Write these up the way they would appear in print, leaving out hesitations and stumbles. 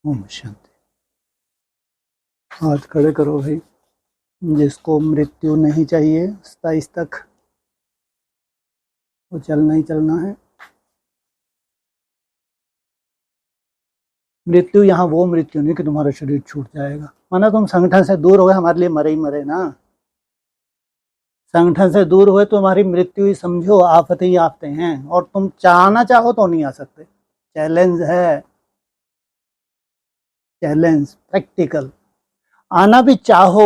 ओम शांति। हाथ खड़े करो भाई। जिसको मृत्यु नहीं चाहिए 27 तक, वो चलना ही चलना है। मृत्यु यहाँ वो मृत्यु नहीं कि तुम्हारा शरीर छूट जाएगा। माना तुम संगठन से दूर हो गए, हमारे लिए मरे ही मरे ना। संगठन से दूर हुए तो तुम्हारी मृत्यु ही समझो, आफत ही आफते हैं, और तुम चाहना चाहो तो नहीं आ सकते। चैलेंज है, चैलेंज प्रैक्टिकल। आना भी चाहो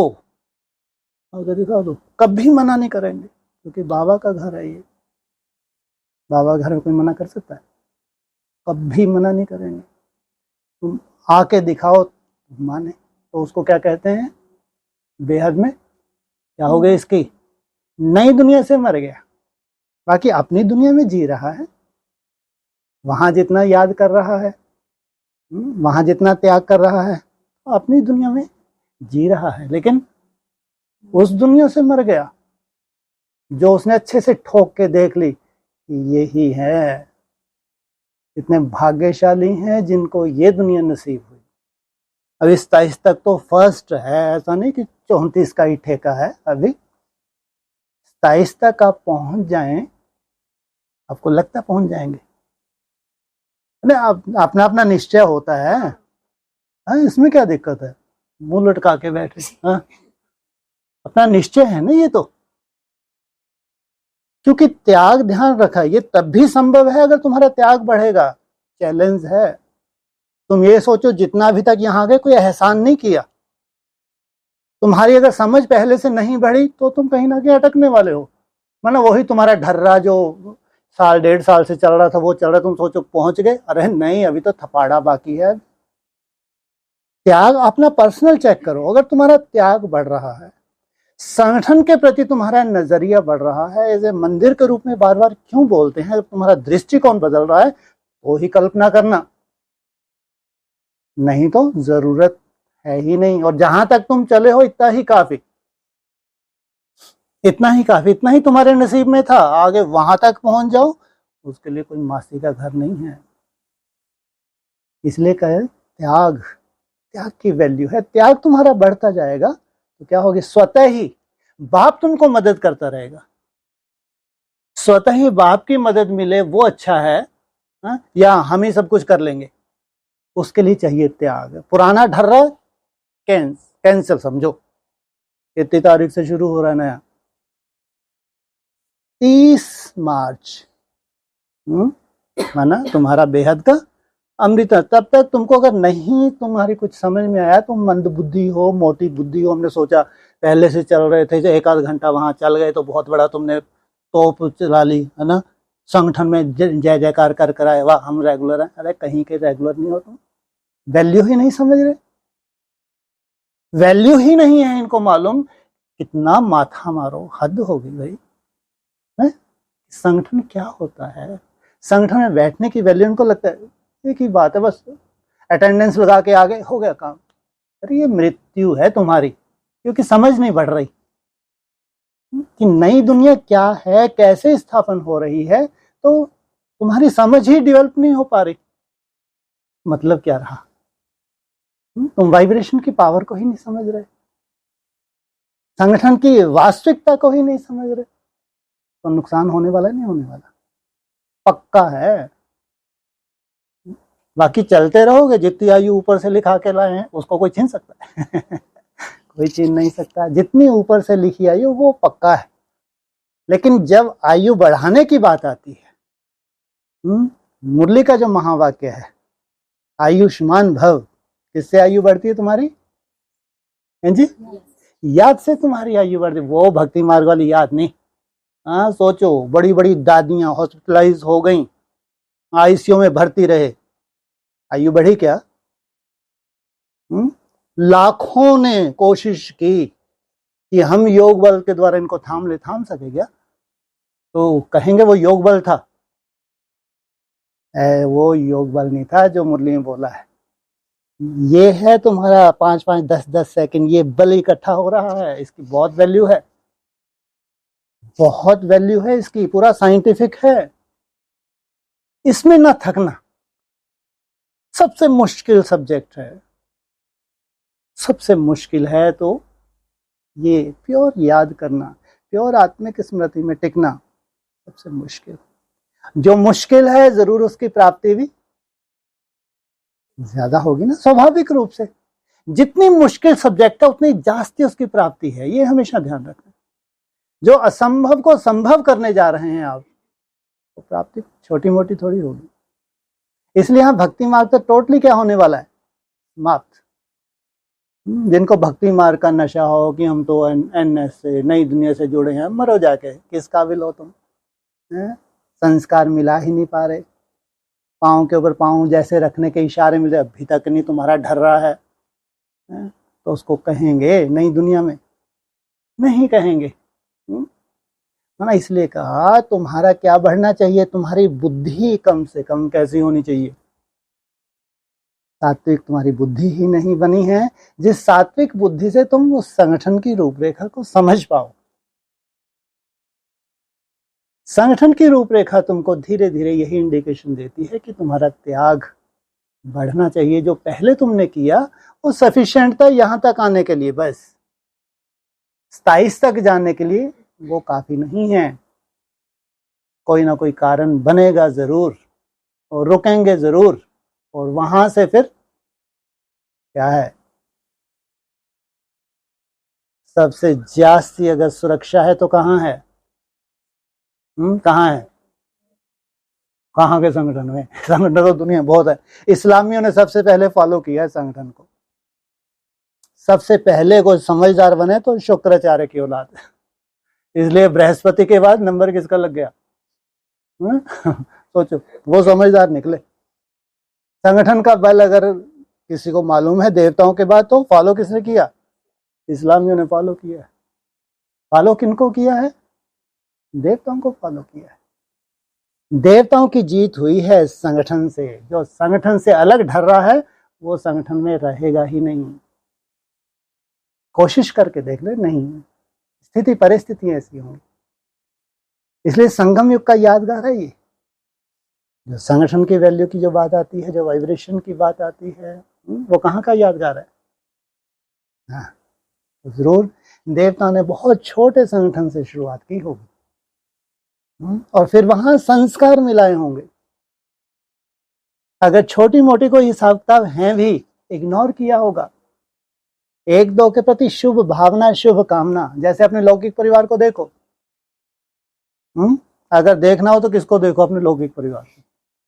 और दिखा दो, कभी मना नहीं करेंगे, क्योंकि बाबा का घर है ये। बाबा घर में कोई मना कर सकता है? कभी मना नहीं करेंगे। तुम आके दिखाओ माने, तो उसको क्या कहते हैं? बेहद में क्या हो गया इसकी? नई दुनिया से मर गया। बाकी अपनी दुनिया में जी रहा है, वहां जितना याद कर रहा है, वहां जितना त्याग कर रहा है, अपनी दुनिया में जी रहा है। लेकिन उस दुनिया से मर गया जो उसने अच्छे से ठोक के देख ली कि यही है। इतने भाग्यशाली हैं जिनको ये दुनिया नसीब हुई। अब इस 27 तक तो फर्स्ट है, ऐसा नहीं कि 34 का ही ठेका है। अभी 27 तक आप पहुंच जाएं, आपको लगता है पहुंच जाएंगे? अपना अपना निश्चय होता है। हाँ, इसमें क्या दिक्कत है? मुंह लटका के बैठे। हाँ, अपना निश्चय है ना ये तो। क्योंकि त्याग, ध्यान रखा, ये तब भी संभव है अगर तुम्हारा त्याग बढ़ेगा। चैलेंज है। तुम ये सोचो जितना अभी तक यहां गए कोई एहसान नहीं किया। तुम्हारी अगर समझ पहले से नहीं बढ़ी तो तुम कहीं ना कहीं अटकने वाले हो। माना वही तुम्हारा ढर्रा जो साल 1.5 साल से चल रहा था वो चल रहा, तुम सोचो पहुंच गए। अरे नहीं, अभी तो थपाड़ा बाकी है। त्याग अपना पर्सनल चेक करो। अगर तुम्हारा त्याग बढ़ रहा है, संगठन के प्रति तुम्हारा नजरिया बढ़ रहा है, एज ए मंदिर के रूप में बार बार क्यों बोलते हैं, तुम्हारा दृष्टिकोण बदल रहा है, तो ही कल्पना करना। नहीं तो जरूरत है ही नहीं। और जहां तक तुम चले हो इतना ही काफी, इतना ही काफी, इतना ही तुम्हारे नसीब में था। आगे वहां तक पहुंच जाओ, उसके लिए कोई मासी का घर नहीं है। इसलिए कहे त्याग, त्याग की वैल्यू है। त्याग तुम्हारा बढ़ता जाएगा तो क्या होगी? स्वतः ही बाप तुमको मदद करता रहेगा। स्वतः ही बाप की मदद मिले वो अच्छा है, हा? या हम ही सब कुछ कर लेंगे? उसके लिए चाहिए त्याग। पुराना ढर्रा कैंसिल समझो। इतनी तारीख से शुरू हो रहा है नया, 30 मार्च। माना तुम्हारा बेहद का अमृत। तब तक तुमको अगर नहीं तुम्हारी कुछ समझ में आया, तुम मंद बुद्धि हो, मोटी बुद्धि हो। हमने सोचा पहले से चल रहे थे, एक आध घंटा वहां चल गए तो बहुत बड़ा तुमने तोप चला ली, है ना। संगठन में जय जयकार कर कराए, वाह हम रेगुलर हैं। अरे कहीं के रेगुलर नहीं हो तुम। वैल्यू ही नहीं समझ रहे, वैल्यू ही नहीं है इनको मालूम। कितना माथा मारो, हद हो गई भाई। संगठन क्या होता है? संगठन में बैठने की वैल्यू इनको लगता है एक ही बात है, बस अटेंडेंस लगा के आगे हो गया काम। अरे ये मृत्यु है तुम्हारी, क्योंकि समझ नहीं बढ़ रही कि नई दुनिया क्या है, कैसे स्थापन हो रही है। तो तुम्हारी समझ ही डेवलप नहीं हो पा रही। मतलब क्या रहा? तुम वाइब्रेशन की पावर को ही नहीं समझ रहे, संगठन की वास्तविकता को ही नहीं समझ रहे, तो नुकसान होने वाला नहीं होने वाला, पक्का है। बाकी चलते रहोगे, जितनी आयु ऊपर से लिखा के लाए हैं उसको कोई छीन सकता है? कोई छीन नहीं सकता। जितनी ऊपर से लिखी आयु वो पक्का है। लेकिन जब आयु बढ़ाने की बात आती है, मुरली का जो महावाक्य है, आयुष्मान भव, किससे आयु बढ़ती है तुम्हारी? जी, याद से तुम्हारी आयु बढ़ती। वो भक्ति मार्ग वाली याद नहीं। हाँ, सोचो बड़ी बड़ी दादियां हॉस्पिटलाइज हो गई, आईसीयू में भर्ती रहे, आयु बढ़ी क्या? लाखों ने कोशिश की कि हम योग बल के द्वारा इनको थाम सके क्या? तो कहेंगे वो योग बल था। वो योग बल नहीं था जो मुरली में बोला है। ये है तुम्हारा 5-5, 10-10 सेकंड, ये बल इकट्ठा हो रहा है। इसकी बहुत वैल्यू है, बहुत वैल्यू है इसकी। पूरा साइंटिफिक है। इसमें ना थकना, सबसे मुश्किल सब्जेक्ट है, सबसे मुश्किल है। तो ये प्योर याद करना, प्योर आत्मिक स्मृति में टिकना सबसे मुश्किल। जो मुश्किल है जरूर उसकी प्राप्ति भी ज्यादा होगी ना, स्वाभाविक रूप से। जितनी मुश्किल सब्जेक्ट है उतनी जास्ती उसकी प्राप्ति है, ये हमेशा ध्यान रखना। जो असंभव को संभव करने जा रहे हैं आप, तो प्राप्ति छोटी मोटी थोड़ी होगी। इसलिए यहां भक्ति मार्ग तो टोटली क्या होने वाला है, समाप्त। जिनको भक्ति मार्ग का नशा हो कि हम तो एनएस से, नई दुनिया से जुड़े हैं, मरो जाके, किस काबिल हो तुम, संस्कार मिला ही नहीं पा रहे, पाँव के ऊपर पाँव जैसे रखने के इशारे मिले, अभी तक नहीं तुम्हारा ढर रहा है, तो उसको कहेंगे नई दुनिया में, नहीं कहेंगे। मैंने इसलिए कहा तुम्हारा क्या बढ़ना चाहिए, तुम्हारी बुद्धि कम से कम कैसी होनी चाहिए। सात्विक तुम्हारी बुद्धि ही नहीं बनी है, जिस सात्विक बुद्धि से तुम उस संगठन की रूपरेखा को समझ पाओ। संगठन की रूपरेखा तुमको धीरे धीरे यही इंडिकेशन देती है कि तुम्हारा त्याग बढ़ना चाहिए। जो पहले तुमने किया वो सफिशिएंट था यहां तक आने के लिए, बस 27 तक जाने के लिए वो काफी नहीं है। कोई ना कोई कारण बनेगा जरूर और रुकेंगे जरूर, और वहां से फिर क्या है, सबसे जास्ती अगर सुरक्षा है तो कहाँ है, कहाँ है, कहाँ के संगठन में? संगठन तो दुनिया बहुत है। इस्लामियों ने सबसे पहले फॉलो किया है संगठन को। सबसे पहले कोई समझदार बने तो शुक्राचार्य की औलाद है, इसलिए बृहस्पति के बाद नंबर किसका लग गया? सोचो, वो समझदार निकले। संगठन का बल अगर किसी को मालूम है देवताओं के बाद, तो फॉलो किसने किया? इस्लामियों ने फॉलो किया है। फॉलो किनको किया है? देवताओं को फॉलो किया है। देवताओं की जीत हुई है संगठन से। जो संगठन से अलग ढर रहा है वो संगठन में रहेगा ही नहीं। कोशिश करके देख ले, नहीं, स्थिति परिस्थिति ऐसी होंगी। इसलिए संगम युग का यादगार है ये। जो संगठन की वैल्यू की जो बात आती है, जो वाइब्रेशन की बात आती है, वो कहाँ का यादगार है? हाँ, तो जरूर देवता ने बहुत छोटे संगठन से शुरुआत की होगी, और फिर वहां संस्कार मिलाए होंगे। अगर छोटी मोटी कोई हिसाब किताब है भी, इग्नोर किया होगा। एक दो के प्रति शुभ भावना, शुभ कामना, जैसे अपने लौकिक परिवार को देखो। अगर देखना हो तो किसको देखो? अपने लौकिक परिवार को।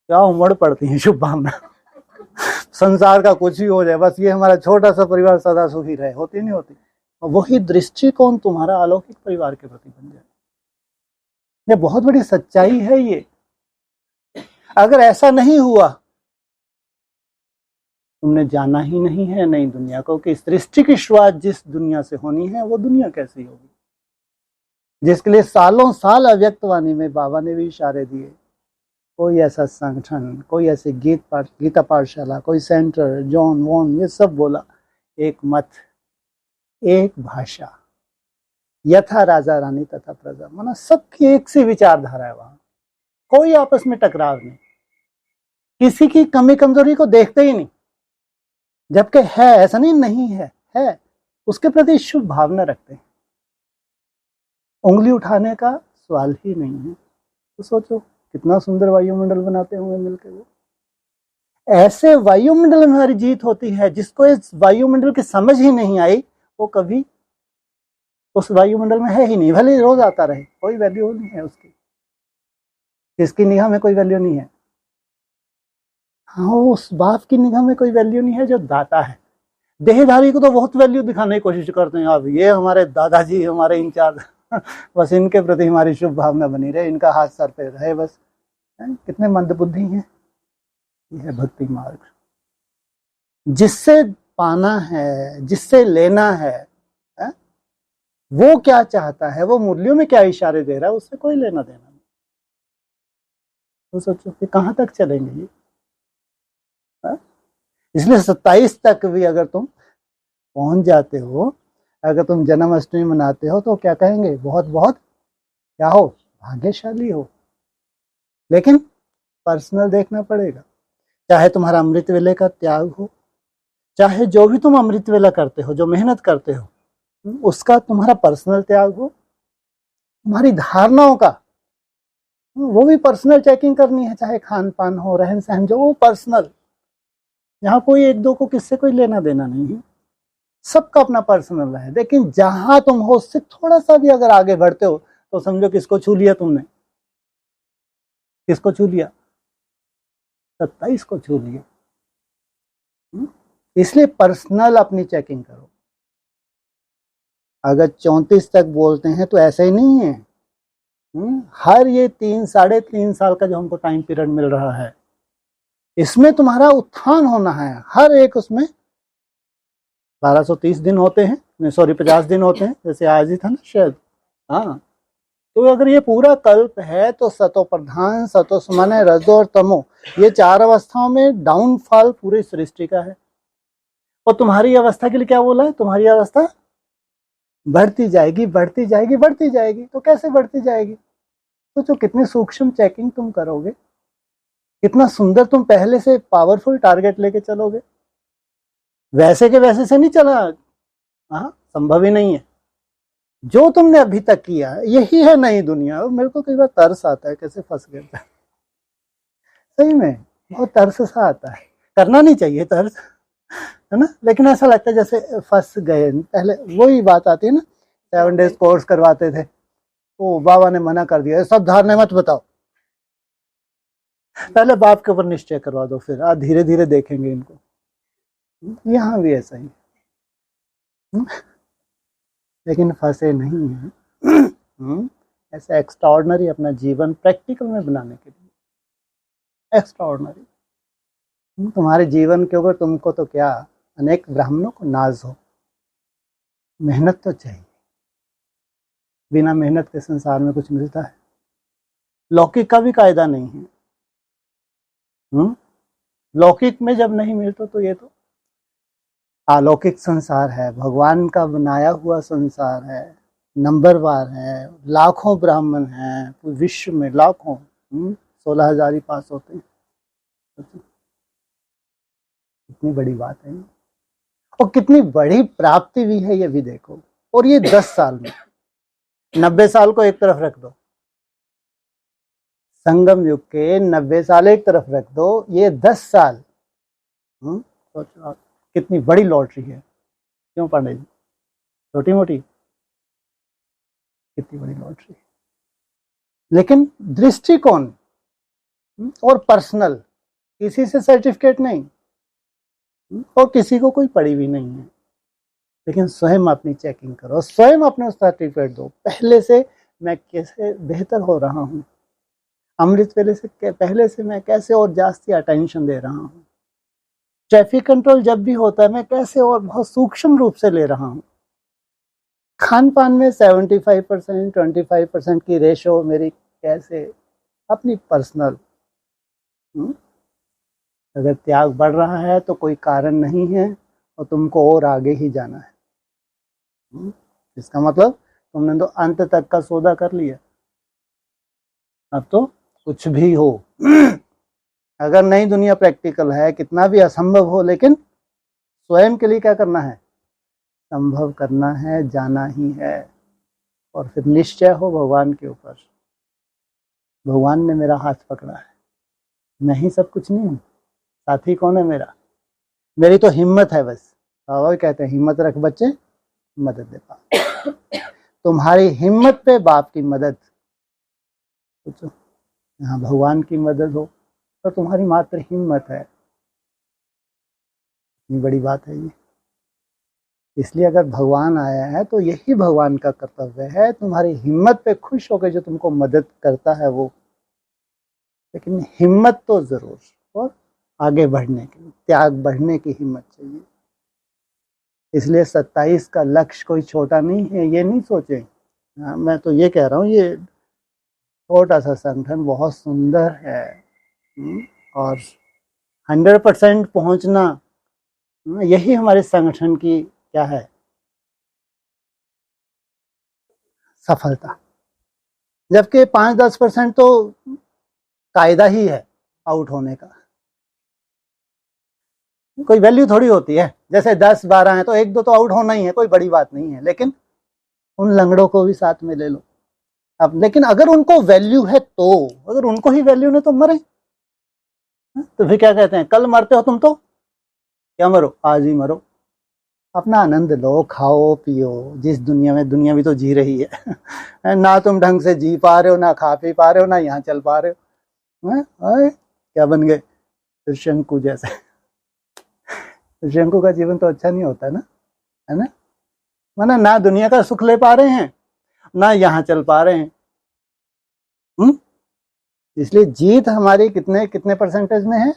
क्या उमड़ पड़ती है शुभ भावना। संसार का कुछ भी हो जाए, बस ये हमारा छोटा सा परिवार सदा सुखी रहे, होती नहीं होती? और वही दृष्टिकोण तुम्हारा अलौकिक परिवार के प्रति बन जाए। ये बहुत बड़ी सच्चाई है ये। अगर ऐसा नहीं हुआ, तुमने जाना ही नहीं है नई दुनिया को, कि सृष्टि की शुरुआत जिस दुनिया से होनी है वो दुनिया कैसी होगी, जिसके लिए सालों साल अव्यक्तवाणी में बाबा ने भी इशारे दिए। कोई ऐसा संगठन, कोई ऐसी गीता पाठशाला, कोई सेंटर, जॉन वॉन, ये सब बोला। एक मत, एक भाषा, यथा राजा रानी तथा प्रजा, माना सबकी एक सी विचारधारा है वहां। कोई आपस में टकराव नहीं, किसी की कमी कमजोरी को देखते ही नहीं। जबकि है, ऐसा नहीं है, उसके प्रति शुभ भावना रखते हैं। उंगली उठाने का सवाल ही नहीं है। तो सोचो कितना सुंदर वायुमंडल बनाते होंगे मिलकर वो। ऐसे वायुमंडल में हमारी जीत होती है। जिसको इस वायुमंडल की समझ ही नहीं आई, वो कभी उस वायुमंडल में है ही नहीं। भले रोज आता रहे, कोई वैल्यू नहीं है उसकी। जिसकी निगाह में कोई वैल्यू नहीं है, हाँ, उस बाप की निगाह में कोई वैल्यू नहीं है जो दाता है। देहधारी को तो बहुत वैल्यू दिखाने की कोशिश करते हैं। अब ये हमारे दादाजी, हमारे इंचार्ज, बस इनके प्रति हमारी शुभ भावना बनी रहे, इनका हाथ सर पे रहे बस। कितने मंदबुद्धि हैं। यह है भक्ति मार्ग। जिससे पाना है, जिससे लेना है, वो क्या चाहता है, वो मूल्यों में क्या इशारे दे रहा है, उससे कोई लेना देना नहीं। तो सोचो कि कहाँ तक चलेंगे ये। इसलिए 27 तक भी अगर तुम पहुंच जाते हो, अगर तुम जन्माष्टमी मनाते हो, तो क्या कहेंगे? बहुत बहुत क्या हो, भाग्यशाली हो। लेकिन पर्सनल देखना पड़ेगा। चाहे तुम्हारा अमृत वेले का त्याग हो, चाहे जो भी तुम अमृत वेला करते हो, जो मेहनत करते हो, उसका तुम्हारा पर्सनल त्याग हो, तुम्हारी धारणाओं का, वो भी पर्सनल चेकिंग करनी है, चाहे खान पान हो, रहन सहन, जो वो पर्सनल, यहाँ कोई एक दो को किससे कोई लेना देना नहीं है, सबका अपना पर्सनल है। लेकिन जहां तुम हो उससे थोड़ा सा भी अगर आगे बढ़ते हो तो समझो किसको छू लिया तुमने, किसको छू लिया, 27 को छू लिया। इसलिए पर्सनल अपनी चेकिंग करो। अगर 34 तक बोलते हैं तो ऐसा ही नहीं है। हर ये 3-3.5 साल का जो हमको टाइम पीरियड मिल रहा है, इसमें तुम्हारा उत्थान होना है। हर एक उसमें 1230 दिन होते हैं, नहीं सॉरी 50 दिन होते हैं, जैसे आज ही था ना शायद। हाँ, तो अगर ये पूरा कल्प है तो सतो प्रधान, सतो समन्वय, रजो और तमो, ये 4 अवस्थाओं में डाउनफॉल पूरी सृष्टि का है। और तुम्हारी अवस्था के लिए क्या बोला है, तुम्हारी अवस्था बढ़ती जाएगी, बढ़ती जाएगी, बढ़ती जाएगी। तो कैसे बढ़ती जाएगी? तो जो कितनी सूक्ष्म चेकिंग तुम करोगे, कितना सुंदर तुम पहले से पावरफुल टारगेट लेके चलोगे। वैसे के वैसे से नहीं चला, हाँ, संभव ही नहीं है। जो तुमने अभी तक किया यही है नई दुनिया। मेरे को कई बार तरस आता है, कैसे फंस गए, सही में बहुत तरस सा आता है। करना नहीं चाहिए तरस, है ना, लेकिन ऐसा लगता है जैसे फंस गए। पहले वही बात आती है ना, 7 डेज कोर्स करवाते थे, ओ बाबा ने मना कर दिया, सब धारणे मत बताओ, पहले बाप के ऊपर निश्चय करवा दो, फिर धीरे धीरे देखेंगे इनको। यहाँ भी ऐसा ही, लेकिन फंसे नहीं है। ऐसा एक्स्ट्राऑर्डिनरी अपना जीवन प्रैक्टिकल में बनाने के लिए, एक्स्ट्राऑर्डिनरी। तुम्हारे जीवन के ऊपर तुमको तो क्या, अनेक ब्राह्मणों को नाज हो। मेहनत तो चाहिए, बिना मेहनत के संसार में कुछ मिलता है? लौकिक का भी कायदा नहीं है। लौकिक में जब नहीं मिलता तो ये तो अलौकिक संसार है, भगवान का बनाया हुआ संसार है, नंबरवार है, लाखों ब्राह्मण हैं विश्व में, लाखों, 16,000 ही पास होते हैं। कितनी बड़ी बात है, और कितनी बड़ी प्राप्ति भी है, ये भी देखो। और ये 10 साल में, 90 साल को एक तरफ रख दो, संगम युग के 90 साल एक तरफ रख दो, ये 10 साल, सोचो कितनी बड़ी लॉटरी है। क्यों पांडे जी, छोटी मोटी, कितनी बड़ी लॉटरी है। लेकिन दृष्टिकोण और पर्सनल, किसी से सर्टिफिकेट नहीं, और किसी को कोई पड़ी भी नहीं है, लेकिन स्वयं अपनी चेकिंग करो, स्वयं अपने सर्टिफिकेट दो पहले से। मैं कैसे बेहतर हो रहा हूँ, अमृत वेले से पहले से मैं कैसे और जास्ती अटेंशन दे रहा हूँ। ट्रैफिक कंट्रोल जब भी होता है, मैं कैसे और बहुत सूक्ष्म रूप से ले रहा हूँ। खान पान में 75%, 25% की रेशो मेरी कैसे, अपनी पर्सनल। अगर त्याग बढ़ रहा है तो कोई कारण नहीं है, और तुमको और आगे ही जाना है। इसका मतलब तुमने तो अंत तक का सौदा कर लिया, अब तो कुछ भी हो। अगर नई दुनिया प्रैक्टिकल है, कितना भी असंभव हो, लेकिन स्वयं के लिए क्या करना है, संभव करना है, जाना ही है। और फिर निश्चय हो भगवान के ऊपर, भगवान ने मेरा हाथ पकड़ा है, मैं ही सब कुछ नहीं हूँ, साथी कौन है मेरा, मेरी तो हिम्मत है बस। बाबा कहते हैं हिम्मत रख बच्चे, मदद दे बाप। तुम्हारी हिम्मत पे बाप की मदद, सोचो यहाँ भगवान की मदद हो तो तुम्हारी मात्र हिम्मत है, इतनी बड़ी बात है ये। इसलिए अगर भगवान आया है तो यही भगवान का कर्तव्य है, तुम्हारी हिम्मत पे खुश होकर जो तुमको मदद करता है वो। लेकिन हिम्मत तो जरूर, और आगे बढ़ने की, त्याग बढ़ने की हिम्मत चाहिए। इसलिए 27 का लक्ष्य कोई छोटा नहीं है, ये नहीं सोचें। मैं तो ये कह रहा हूँ, ये छोटा सा संगठन बहुत सुंदर है, और 100% पहुंचना, यही हमारे संगठन की क्या है, सफलता। जबकि 5-10% तो कायदा ही है आउट होने का। कोई वैल्यू थोड़ी होती है। जैसे 10-12 है तो 1-2 तो आउट होना ही है, कोई बड़ी बात नहीं है, लेकिन उन लंगड़ों को भी साथ में ले लो अब। लेकिन अगर उनको वैल्यू है तो, अगर उनको ही वैल्यू नहीं तो मरे, तो फिर क्या कहते हैं, कल मरते हो तुम तो क्या मरो, आज ही मरो, अपना आनंद लो, खाओ पियो। जिस दुनिया में, दुनिया भी तो जी रही है ना तुम ढंग से जी पा रहे हो, ना खा पी पा रहे हो, ना यहाँ चल पा रहे हो। क्या बन गए, त्रिशंकु जैसे। त्रिशंकु का जीवन तो अच्छा नहीं होता ना, है ना। माना ना दुनिया का सुख ले पा रहे हैं, ना यहाँ चल पा रहे हैं। इसलिए जीत हमारी कितने कितने परसेंटेज में है,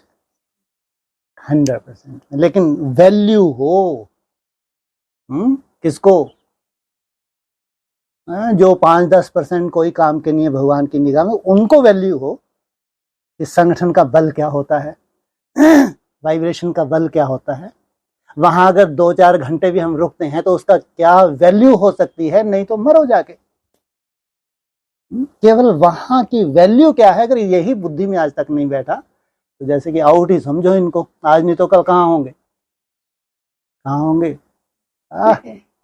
100%। लेकिन वैल्यू हो किसको, जो 5-10% कोई काम के नहीं है भगवान की निगाह में, उनको वैल्यू हो। इस संगठन का बल क्या होता है, वाइब्रेशन का बल क्या होता है। वहां अगर 2-4 घंटे भी हम रुकते हैं तो उसका क्या वैल्यू हो सकती है, नहीं तो मरो जाके। केवल वहां की वैल्यू क्या है, अगर यही बुद्धि में आज तक नहीं बैठा तो जैसे कि आउट ही समझो इनको। आज नहीं तो कल कहाँ होंगे, कहाँ होंगे।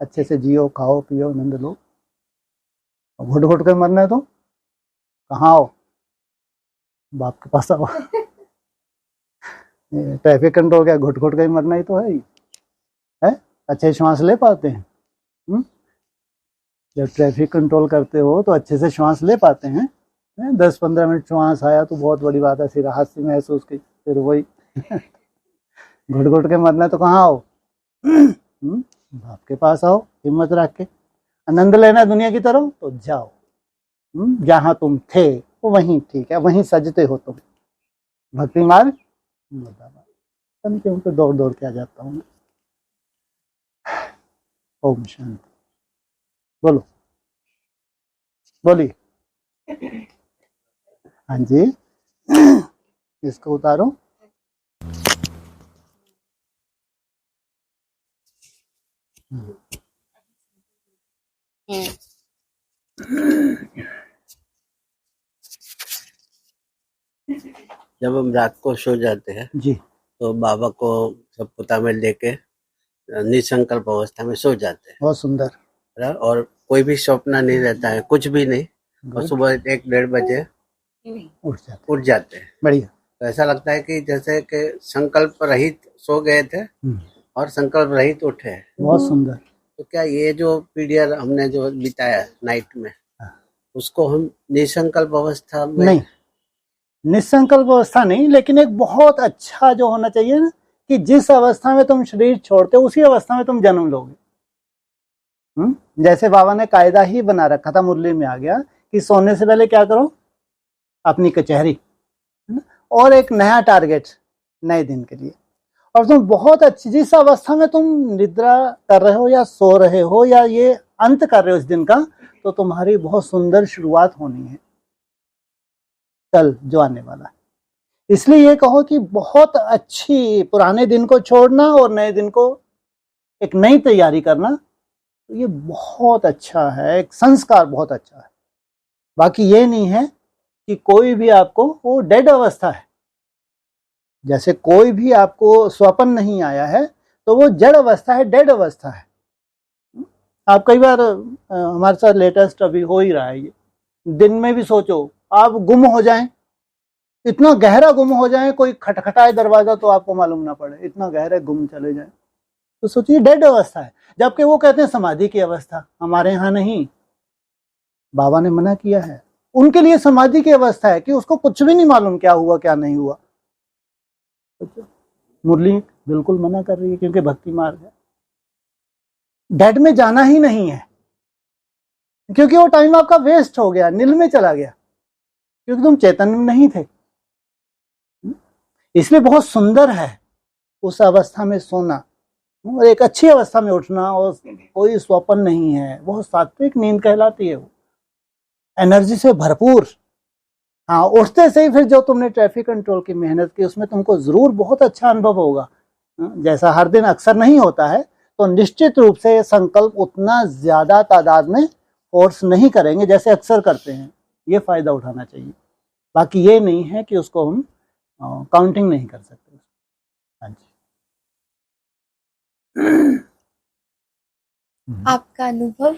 अच्छे से जियो, खाओ पियो, आनंद लो। घुट घुट के मरना है तो कहाँ आओ, बाप के पास आओ। ट्रैफिक कंट्रोल क्या घुट घुट के मरना ही तो है ही है। अच्छे श्वास ले पाते हैं, जब ट्रैफिक कंट्रोल करते हो तो अच्छे से श्वास ले पाते हैं। 10-15 मिनट श्वास आया तो बहुत बड़ी बात है, फिर राहत सी महसूस की, फिर वही घुट घुट के मरना है तो कहाँ आओ, बाप के पास आओ। हिम्मत रख के आनंद लेना है दुनिया की तरफ तो जाओ, जहां तुम थे वो वहीं ठीक है, वहीं सजते हो तुम। भक्ति मार्ग मुर्दाबाद। क्यों तो दौड़ दौड़ के आ जाता हूँ। ओम शांति। बोलो, बोलिए। हाँ जी, इसको उतारो। जब हम रात को सो जाते हैं जी, तो बाबा को सब पोता में लेके निसंकल्प अवस्था में सो जाते हैं। बहुत सुंदर। और कोई भी स्वप्न नहीं रहता है, कुछ भी नहीं। और सुबह 1-1:30 बजे उठ जाते हैं। बढ़िया। तो ऐसा लगता है कि जैसे कि संकल्प रहित सो गए थे और संकल्प रहित उठे। बहुत सुंदर। तो क्या ये जो पीरियड हमने जो बिताया नाइट में, उसको हम निसंकल्प अवस्था में? नहीं, निसंकल्प अवस्था नहीं, लेकिन एक बहुत अच्छा जो होना चाहिए ना, कि जिस अवस्था में तुम शरीर छोड़ते हो उसी अवस्था में तुम जन्म लोगे। जैसे बाबा ने कायदा ही बना रखा था, मुरली में आ गया कि सोने से पहले क्या करो, अपनी कचहरी और एक नया टारगेट नए दिन के लिए। और तुम बहुत अच्छी, जिस अवस्था में तुम निद्रा कर रहे हो या सो रहे हो या ये अंत कर रहे हो इस दिन का, तो तुम्हारी बहुत सुंदर शुरुआत होनी है कल जो आने वाला है। इसलिए ये कहो कि बहुत अच्छी पुराने दिन को छोड़ना और नए दिन को एक नई तैयारी करना, तो ये बहुत अच्छा है, एक संस्कार बहुत अच्छा है। बाकी ये नहीं है कि कोई भी आपको, वो डेड अवस्था है। जैसे कोई भी आपको स्वप्न नहीं आया है तो वो जड़ अवस्था है, डेड अवस्था है। आप कई बार हमारे साथ लेटेस्ट अभी हो ही रहा है ये, दिन में भी सोचो आप गुम हो जाएं, इतना गहरा गुम हो जाए, कोई खटखटाए दरवाजा तो आपको मालूम ना पड़े, इतना गहरे गुम चले जाए, तो सोचिए डेड अवस्था है। जबकि वो कहते हैं समाधि की अवस्था, हमारे यहाँ नहीं, बाबा ने मना किया है। उनके लिए समाधि की अवस्था है कि उसको कुछ भी नहीं मालूम क्या हुआ क्या नहीं हुआ। मुरली बिल्कुल मना कर रही है क्योंकि भक्ति मार्ग है। डेड में जाना ही नहीं है, क्योंकि वो टाइम आपका वेस्ट हो गया, नील में चला गया, क्योंकि तुम चेतन में नहीं थे। इसलिए बहुत सुंदर है उस अवस्था में सोना और एक अच्छी अवस्था में उठना, और कोई स्वप्न नहीं है, बहुत सात्विक नींद कहलाती है वो, एनर्जी से भरपूर। हाँ, उठते से ही फिर जो तुमने ट्रैफिक कंट्रोल की मेहनत की उसमें तुमको जरूर बहुत अच्छा अनुभव होगा। जैसा हर दिन अक्सर नहीं होता है, तो निश्चित रूप से संकल्प उतना ज्यादा तादाद में फोर्स नहीं करेंगे जैसे अक्सर करते हैं। ये फायदा उठाना चाहिए। बाकी ये नहीं है कि उसको हम काउंटिंग नहीं कर सकते। हाँ जी। आपका अनुभव?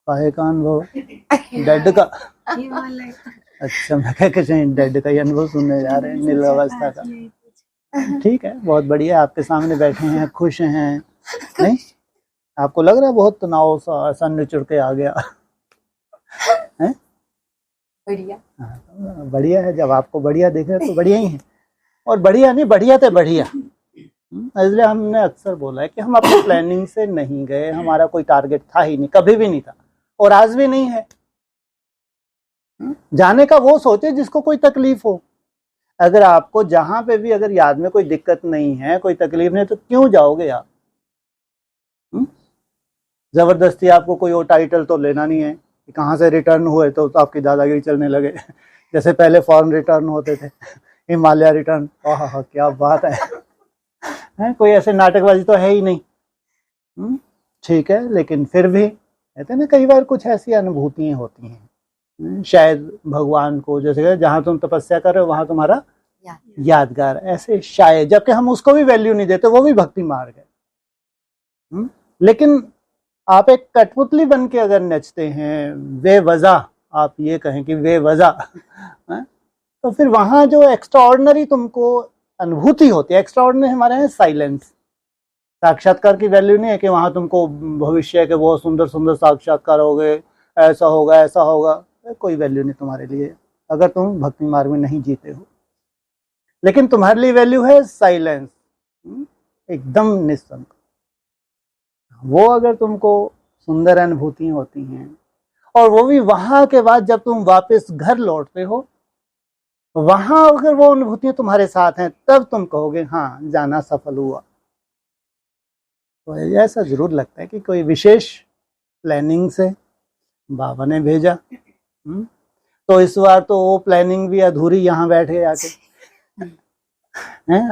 काहे का अनुभव? डेड का? अच्छा, मैं क्या कह डेड का ही अनुभव सुनने जा रहे हैं, नील अवस्था का। ठीक है, बहुत बढ़िया। आपके सामने बैठे हैं, खुश हैं, नहीं? आपको लग रहा है बहुत तनाव सा सन निचुड़ के आ गया है? बढ़िया। हाँ, बढ़िया है। जब आपको बढ़िया दिख रहा है तो बढ़िया ही है, और बढ़िया नहीं, बढ़िया तो बढ़िया। इसलिए हमने अक्सर बोला है कि हम अपनी प्लानिंग से नहीं गए, हमारा कोई टारगेट था ही नहीं, कभी भी नहीं था, और आज भी नहीं है। जाने का वो सोचे जिसको कोई तकलीफ हो। अगर आपको जहां पे भी अगर याद में कोई दिक्कत नहीं है, कोई तकलीफ नहीं, तो क्यों जाओगे आप? जबरदस्ती आपको कोई और टाइटल तो लेना नहीं है कि कहाँ से रिटर्न हुए तो आपकी दादागिरी चलने लगे। जैसे पहले फॉरेन रिटर्न होते थे, हिमालय रिटर्न, आहा क्या बात है, कोई ऐसे नाटकबाजी तो है ही नहीं। ठीक है, लेकिन फिर भी कहते हैं ना, कई बार कुछ ऐसी अनुभूतियां होती हैं, शायद भगवान को, जैसे जहां तुम तपस्या कर रहे हो वहां तुम्हारा यादगार, ऐसे शायद, जबकि हम उसको भी वैल्यू नहीं देते, वो भी भक्ति मार्ग है। लेकिन आप एक कठपुतली बन के अगर नचते हैं बेवजह, आप ये कहें कि बेवजह, तो फिर वहां जो एक्स्ट्राऑर्डिनरी तुमको अनुभूति होती है, एक्स्ट्राऑर्डिनरी हमारे यहाँ साइलेंस, साक्षात्कार की वैल्यू नहीं है कि वहां तुमको भविष्य के बहुत सुंदर सुंदर साक्षात्कार हो गए, ऐसा होगा ऐसा होगा, कोई वैल्यू नहीं तुम्हारे लिए अगर तुम भक्ति मार्ग में नहीं जीते हो। लेकिन तुम्हारे लिए वैल्यू है साइलेंस, एकदम निस्संग। वो अगर तुमको सुंदर अनुभूति होती हैं, और वो भी वहां के बाद जब तुम वापस घर लौटते हो, वहां अगर वो अनुभूतियां तुम्हारे साथ हैं, तब तुम कहोगे हाँ जाना सफल हुआ। तो ऐसा जरूर लगता है कि कोई विशेष प्लानिंग से बाबा ने भेजा। तो इस बार तो वो प्लानिंग भी अधूरी यहाँ बैठ गए आके,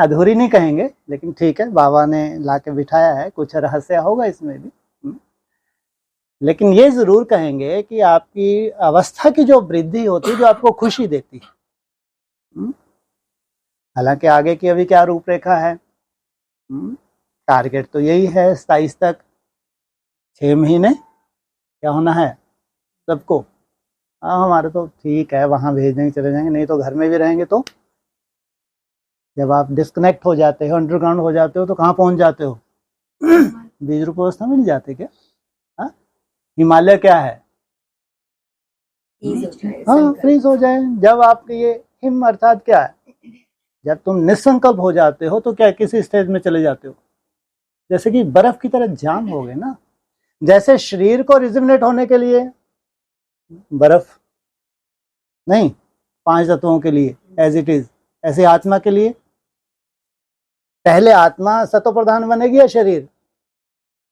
अधूरी नहीं कहेंगे, लेकिन ठीक है, बाबा ने लाके बिठाया है, कुछ रहस्य होगा इसमें भी। लेकिन ये जरूर कहेंगे कि आपकी अवस्था की जो वृद्धि होती है, जो आपको खुशी देती है। हालांकि आगे की अभी क्या रूपरेखा है, टारगेट तो यही है 27 तक, 6 महीने क्या होना है सबको। हाँ, हमारे तो ठीक है, वहां भेजने चले जाएंगे, नहीं तो घर में भी रहेंगे। तो जब आप डिस्कनेक्ट हो जाते हो, अंडरग्राउंड हो जाते हो, तो कहाँ पहुंच जाते हो? बीज रूप अवस्था में नहीं जाते क्या? हाँ, हिमालय क्या है? हाँ, फ्रीज हो जाए। जब आपके ये हिम अर्थात क्या है, जब तुम निसंकल्प हो जाते हो, तो क्या किसी स्टेज में चले जाते हो, जैसे कि बर्फ की तरह जाम हो गए ना। जैसे शरीर को रिजिमिनेट होने के लिए बर्फ नहीं, 5 तत्वों के लिए एज इट इज, ऐसे आत्मा के लिए पहले आत्मा सतो प्रधान बनेगी या शरीर?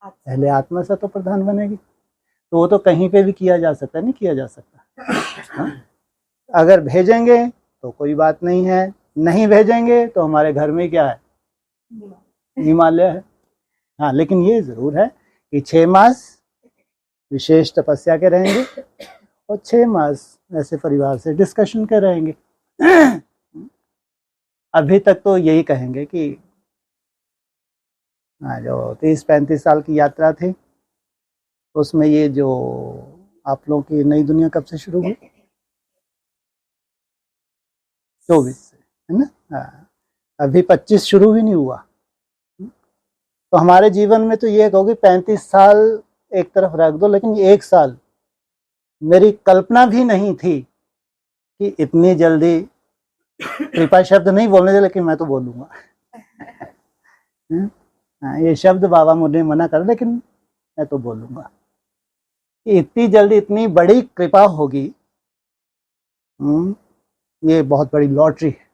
पहले आत्मा सतो प्रधान बनेगी। तो वो तो कहीं पे भी किया जा सकता है, नहीं किया जा सकता। अगर भेजेंगे तो कोई बात नहीं है, नहीं भेजेंगे तो हमारे घर में क्या है? हिमालय है। हाँ, लेकिन ये जरूर है कि 6 मास विशेष तपस्या के रहेंगे, और 6 मास ऐसे परिवार से डिस्कशन के रहेंगे। अभी तक तो यही कहेंगे कि जो 30-35 साल की यात्रा थी, उसमें ये जो आप लोगों की नई दुनिया कब से शुरू हुई? 24 से, है ना? हाँ, अभी 25 शुरू भी नहीं हुआ। तो हमारे जीवन में तो ये कहोगे 35 साल एक तरफ रख दो, लेकिन 1 साल मेरी कल्पना भी नहीं थी कि इतनी जल्दी, कृपा शब्द नहीं बोलने दे लेकिन मैं तो बोलूंगा। ये शब्द बाबा मुझे मना कर, लेकिन मैं तो बोलूंगा कि इतनी जल्दी इतनी बड़ी कृपा होगी। ये बहुत बड़ी लॉटरी है।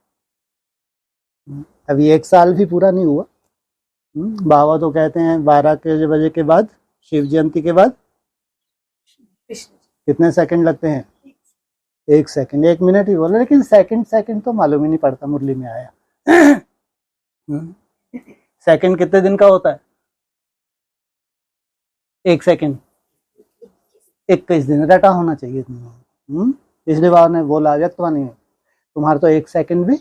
अभी 1 साल भी पूरा नहीं हुआ। बाबा तो कहते हैं 12 बजे के बाद, शिव जयंती के बाद कितने सेकंड लगते हैं? 1 सेकंड, 1 मिनट ही बोला, लेकिन सेकंड तो मालूम ही नहीं पड़ता, मुरली में आया। सेकंड कितने दिन का होता है? 1 सेकंड 21 दिन, रटा होना चाहिए। इसलिए बाबा ने बोला व्यक्तवाणी में, तुम्हारा तो 1 सेकंड भी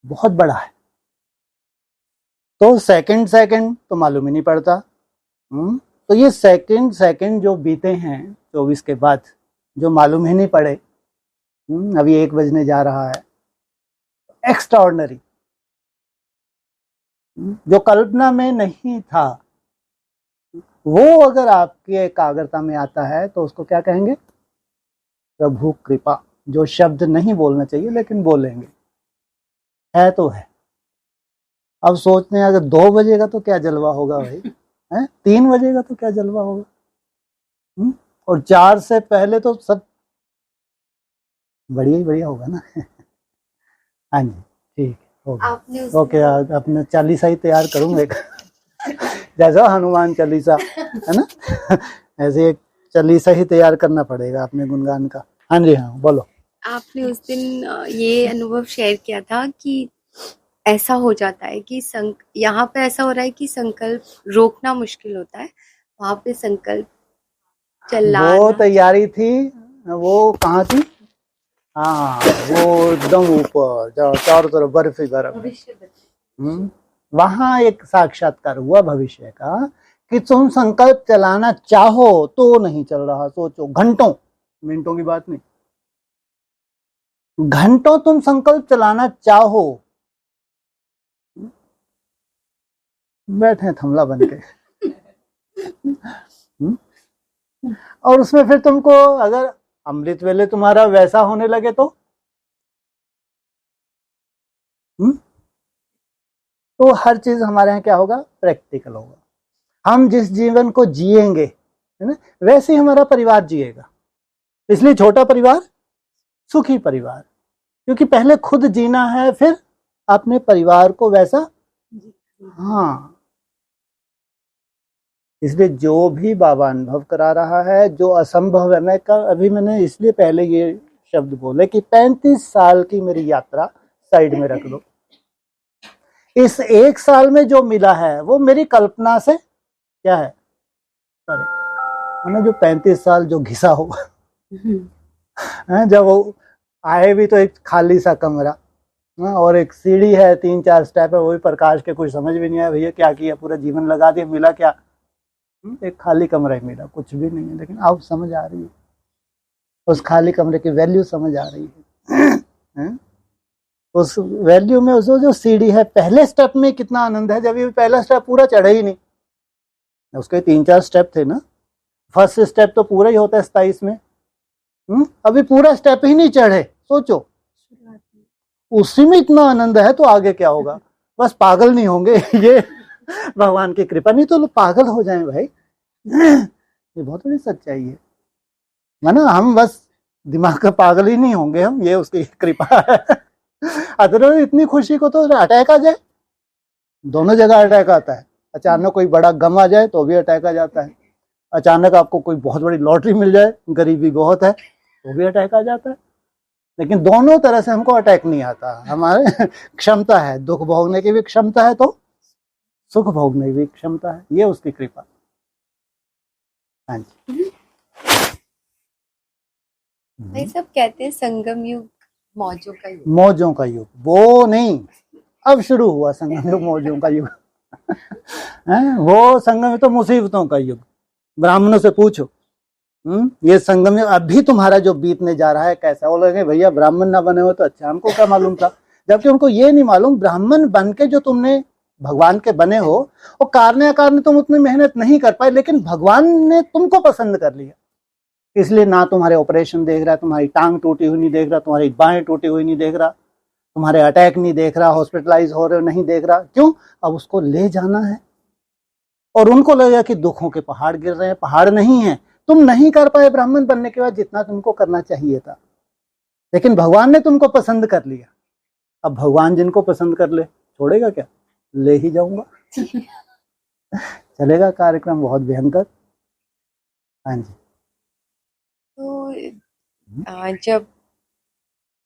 बहुत बड़ा है। तो सेकंड तो मालूम ही नहीं पड़ता। तो ये सेकंड जो बीते हैं 24 के बाद, जो मालूम ही नहीं पड़े, अभी 1 बजने जा रहा है, एक्स्ट्राऑर्डिनरी, जो कल्पना में नहीं था, वो अगर आपकी एकाग्रता में आता है तो उसको क्या कहेंगे? प्रभु कृपा। जो शब्द नहीं बोलना चाहिए लेकिन बोलेंगे, है तो है। अब सोचते हैं अगर 2 बजेगा तो क्या जलवा होगा भाई, है 3 बजेगा तो क्या जलवा होगा, और 4 से पहले तो सब बढ़िया ही बढ़िया होगा ना। हाँ जी, ठीक होगा। आपने ओके, अपने चालीसा ही तैयार करूंगा एक जैसा हनुमान चालीसा है ना, ऐसे एक चालीसा ही तैयार करना पड़ेगा अपने गुणगान का। हाँ जी, हाँ बोलो। आपने उस दिन ये अनुभव शेयर किया था कि ऐसा हो जाता है कि यहाँ पे ऐसा हो रहा है कि संकल्प रोकना मुश्किल होता है, वहां पे संकल्प चलाना। वो तैयारी थी, वो कहाँ थी? हाँ, वो एकदम ऊपर चारों तरफ बर्फ ही बर्फ। वहां एक साक्षात्कार हुआ भविष्य का कि तुम संकल्प चलाना चाहो तो नहीं चल रहा। सोचो, घंटों, मिनटों की बात नहीं, घंटों तुम संकल्प चलाना चाहो, बैठे थमला बन के। और उसमें फिर तुमको अगर अमृत वेले तुम्हारा वैसा होने लगे तो हर चीज हमारे यहाँ क्या होगा? प्रैक्टिकल होगा। हम जिस जीवन को जिएंगे, है ना, वैसे ही हमारा परिवार जिएगा। इसलिए छोटा परिवार सुखी परिवार, क्योंकि पहले खुद जीना है, फिर अपने परिवार को वैसा। हाँ, इसलिए जो भी बाबा अनुभव करा रहा है, जो असंभव है, मैंने इसलिए पहले ये शब्द बोले कि 35 साल की मेरी यात्रा साइड में रख दो। इस 1 साल में जो मिला है वो मेरी कल्पना से क्या है? जो 35 साल जो घिसा होगा, जब वो आए भी तो एक खाली सा कमरा, और एक सीढ़ी है, 3-4 स्टेप है, वो भी प्रकाश के कुछ समझ भी नहीं आया भैया क्या किया, पूरा जीवन लगा दिया, मिला क्या? एक खाली कमरा ही मिला, कुछ भी नहीं है। लेकिन अब समझ आ रही है, उस खाली कमरे की वैल्यू समझ आ रही है। उस वैल्यू में उस जो सीढ़ी है, पहले स्टेप में कितना आनंद है, जब ये पहला स्टेप पूरा चढ़े ही नहीं, उसके 3-4 स्टेप थे ना। फर्स्ट स्टेप तो पूरा ही होता है 27 में, अभी पूरा स्टेप ही नहीं चढ़े। सोचो, उसी में इतना आनंद है तो आगे क्या होगा? बस पागल नहीं होंगे ये भगवान की कृपा, नहीं तो लोग पागल हो जाएं भाई। ये बहुत बड़ी सच्चाई है ना। हम बस दिमाग का पागल ही नहीं होंगे हम, ये उसकी कृपा है। अदरवाइज इतनी खुशी को तो अटैक आ जाए, दोनों जगह अटैक आता है। अचानक कोई बड़ा गम आ जाए तो भी अटैक आ जाता है, अचानक आपको कोई बहुत बड़ी लॉटरी मिल जाए, गरीबी बहुत है, तो भी अटैक आ जाता है। लेकिन दोनों तरह से हमको अटैक नहीं आता। हमारे क्षमता है, दुख भोगने की भी क्षमता है, तो सुख भोगने की भी क्षमता है, ये उसकी कृपा। हाँ जी। भाई सब कहते हैं संगम युग मौजों का युग। मौजों का युग वो नहीं, अब शुरू हुआ संगम युग, मौजों का युग। वो संगम युग तो मुसीबतों का युग। ब्राह्मणों से पूछो, ये संगम युग अभी तुम्हारा जो बीतने जा रहा है कैसा? वो लगे भैया ब्राह्मण ना बने हो तो अच्छा, हमको क्या मालूम था। जबकि उनको ये नहीं मालूम, ब्राह्मण बन के जो तुमने भगवान के बने हो, वो कारण कारण तुम उतनी मेहनत नहीं कर पाए, लेकिन भगवान ने तुमको पसंद कर लिया। इसलिए ना तुम्हारे ऑपरेशन देख रहा, तुम्हारी टांग टूटी हुई नहीं देख रहा, तुम्हारी बाहें टूटी हुई नहीं देख रहा, तुम्हारे अटैक नहीं देख रहा, हॉस्पिटलाइज हो रहे हो नहीं देख रहा। क्यों? अब उसको ले जाना है। और उनको लगेगा कि दुखों के पहाड़ गिर रहे हैं, पहाड़ नहीं है। तुम नहीं कर पाए ब्राह्मण बनने के बाद जितना तुमको करना चाहिए था, लेकिन भगवान ने तुमको पसंद कर लिया। अब भगवान जिनको पसंद कर ले, छोड़ेगा क्या? ले ही जाऊंगा। चलेगा कार्यक्रम बहुत भयंकर। हाँ जी। तो जब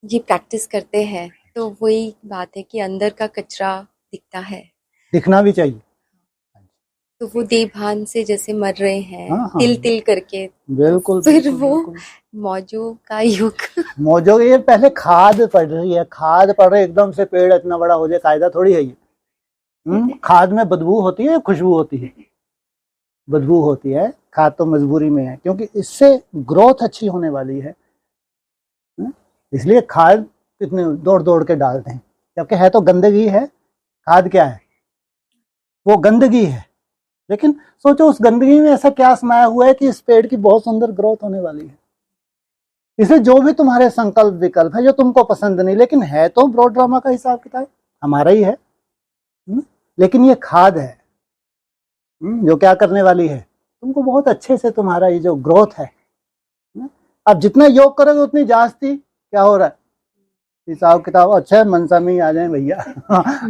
ये प्रैक्टिस करते हैं तो वही बात है कि अंदर का कचरा दिखता है, दिखना भी चाहिए। तो वो देवभान से जैसे मर रहे हैं, हाँ, हाँ, तिल तिल करके। बिल्कुल। फिर बिल्कुल, वो बिल्कुल। मौजों का युग। मौजों, ये पहले खाद पड़ रही है, खाद पड़ रही है, एकदम से पेड़ इतना बड़ा हो जाए, कायदा थोड़ी है ये। खाद में बदबू होती है, खुशबू होती है? बदबू होती है। खाद तो मजबूरी में है, क्योंकि इससे ग्रोथ अच्छी होने वाली है। इसलिए खाद कितने दौड़ दौड़ के डालते हैं, क्योंकि है तो गंदगी है। खाद क्या है? वो गंदगी है। लेकिन सोचो उस गंदगी में ऐसा क्या समाया हुआ है कि इस पेड़ की बहुत सुंदर ग्रोथ होने वाली है। इसलिए जो भी तुम्हारे संकल्प विकल्प है जो तुमको पसंद नहीं, लेकिन है तो ब्रॉड ड्रामा का हिसाब किताब हमारा ही है, लेकिन ये खाद है जो क्या करने वाली है, तुमको बहुत अच्छे से तुम्हारा ये जो ग्रोथ है। अब जितना योग करोगे उतनी जास्ती क्या हो रहा है, हिसाब किताब अच्छा है, मनसा में ही आ जाए भैया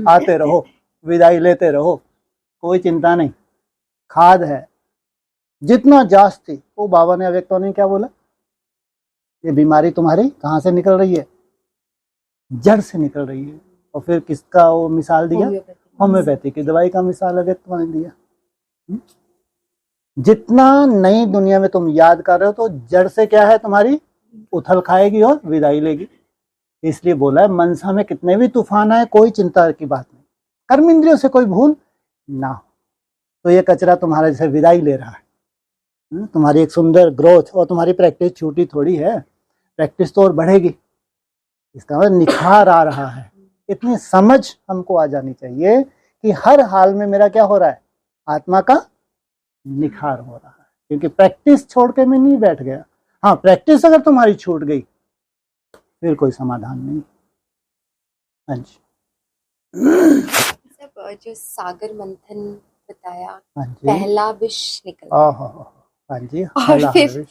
आते रहो, विदाई लेते रहो, कोई चिंता नहीं। खाद है जितना जास्ती। वो बाबा ने अव्यक्तों ने क्या बोला, ये बीमारी तुम्हारी कहाँ से निकल रही है? जड़ से निकल रही है। और फिर किसका वो मिसाल दिया? होम्योपैथी की दवाई का मिसाल अव्यक्तों ने दिया। जितना नई दुनिया में तुम याद कर रहे हो तो जड़ से क्या है तुम्हारी, उथल खाएगी और विदाई लेगी। इसलिए बोला है मनसा में कितने भी तूफान आए कोई चिंता की बात नहीं, कर्म इंद्रियों से कोई भूल ना हो। तो ये कचरा तुम्हारे जैसे विदाई ले रहा है। तुम्हारी एक सुंदर ग्रोथ, और तुम्हारी प्रैक्टिस छूटी थोड़ी है, प्रैक्टिस तो और बढ़ेगी। इसका मतलब निखार आ रहा है। इतनी समझ हमको आ जानी चाहिए कि हर हाल में मेरा क्या हो रहा है, आत्मा का निखार हो रहा है, क्योंकि प्रैक्टिस छोड़ के मैं नहीं बैठ गया। हाँ, प्रैक्टिस अगर तुम्हारी छूट गई फिर कोई समाधान नहीं। हाँ जी। सब जो सागर मंथन बताया, हाँ जी। पहला विष निकल, हाँ जी। और फिर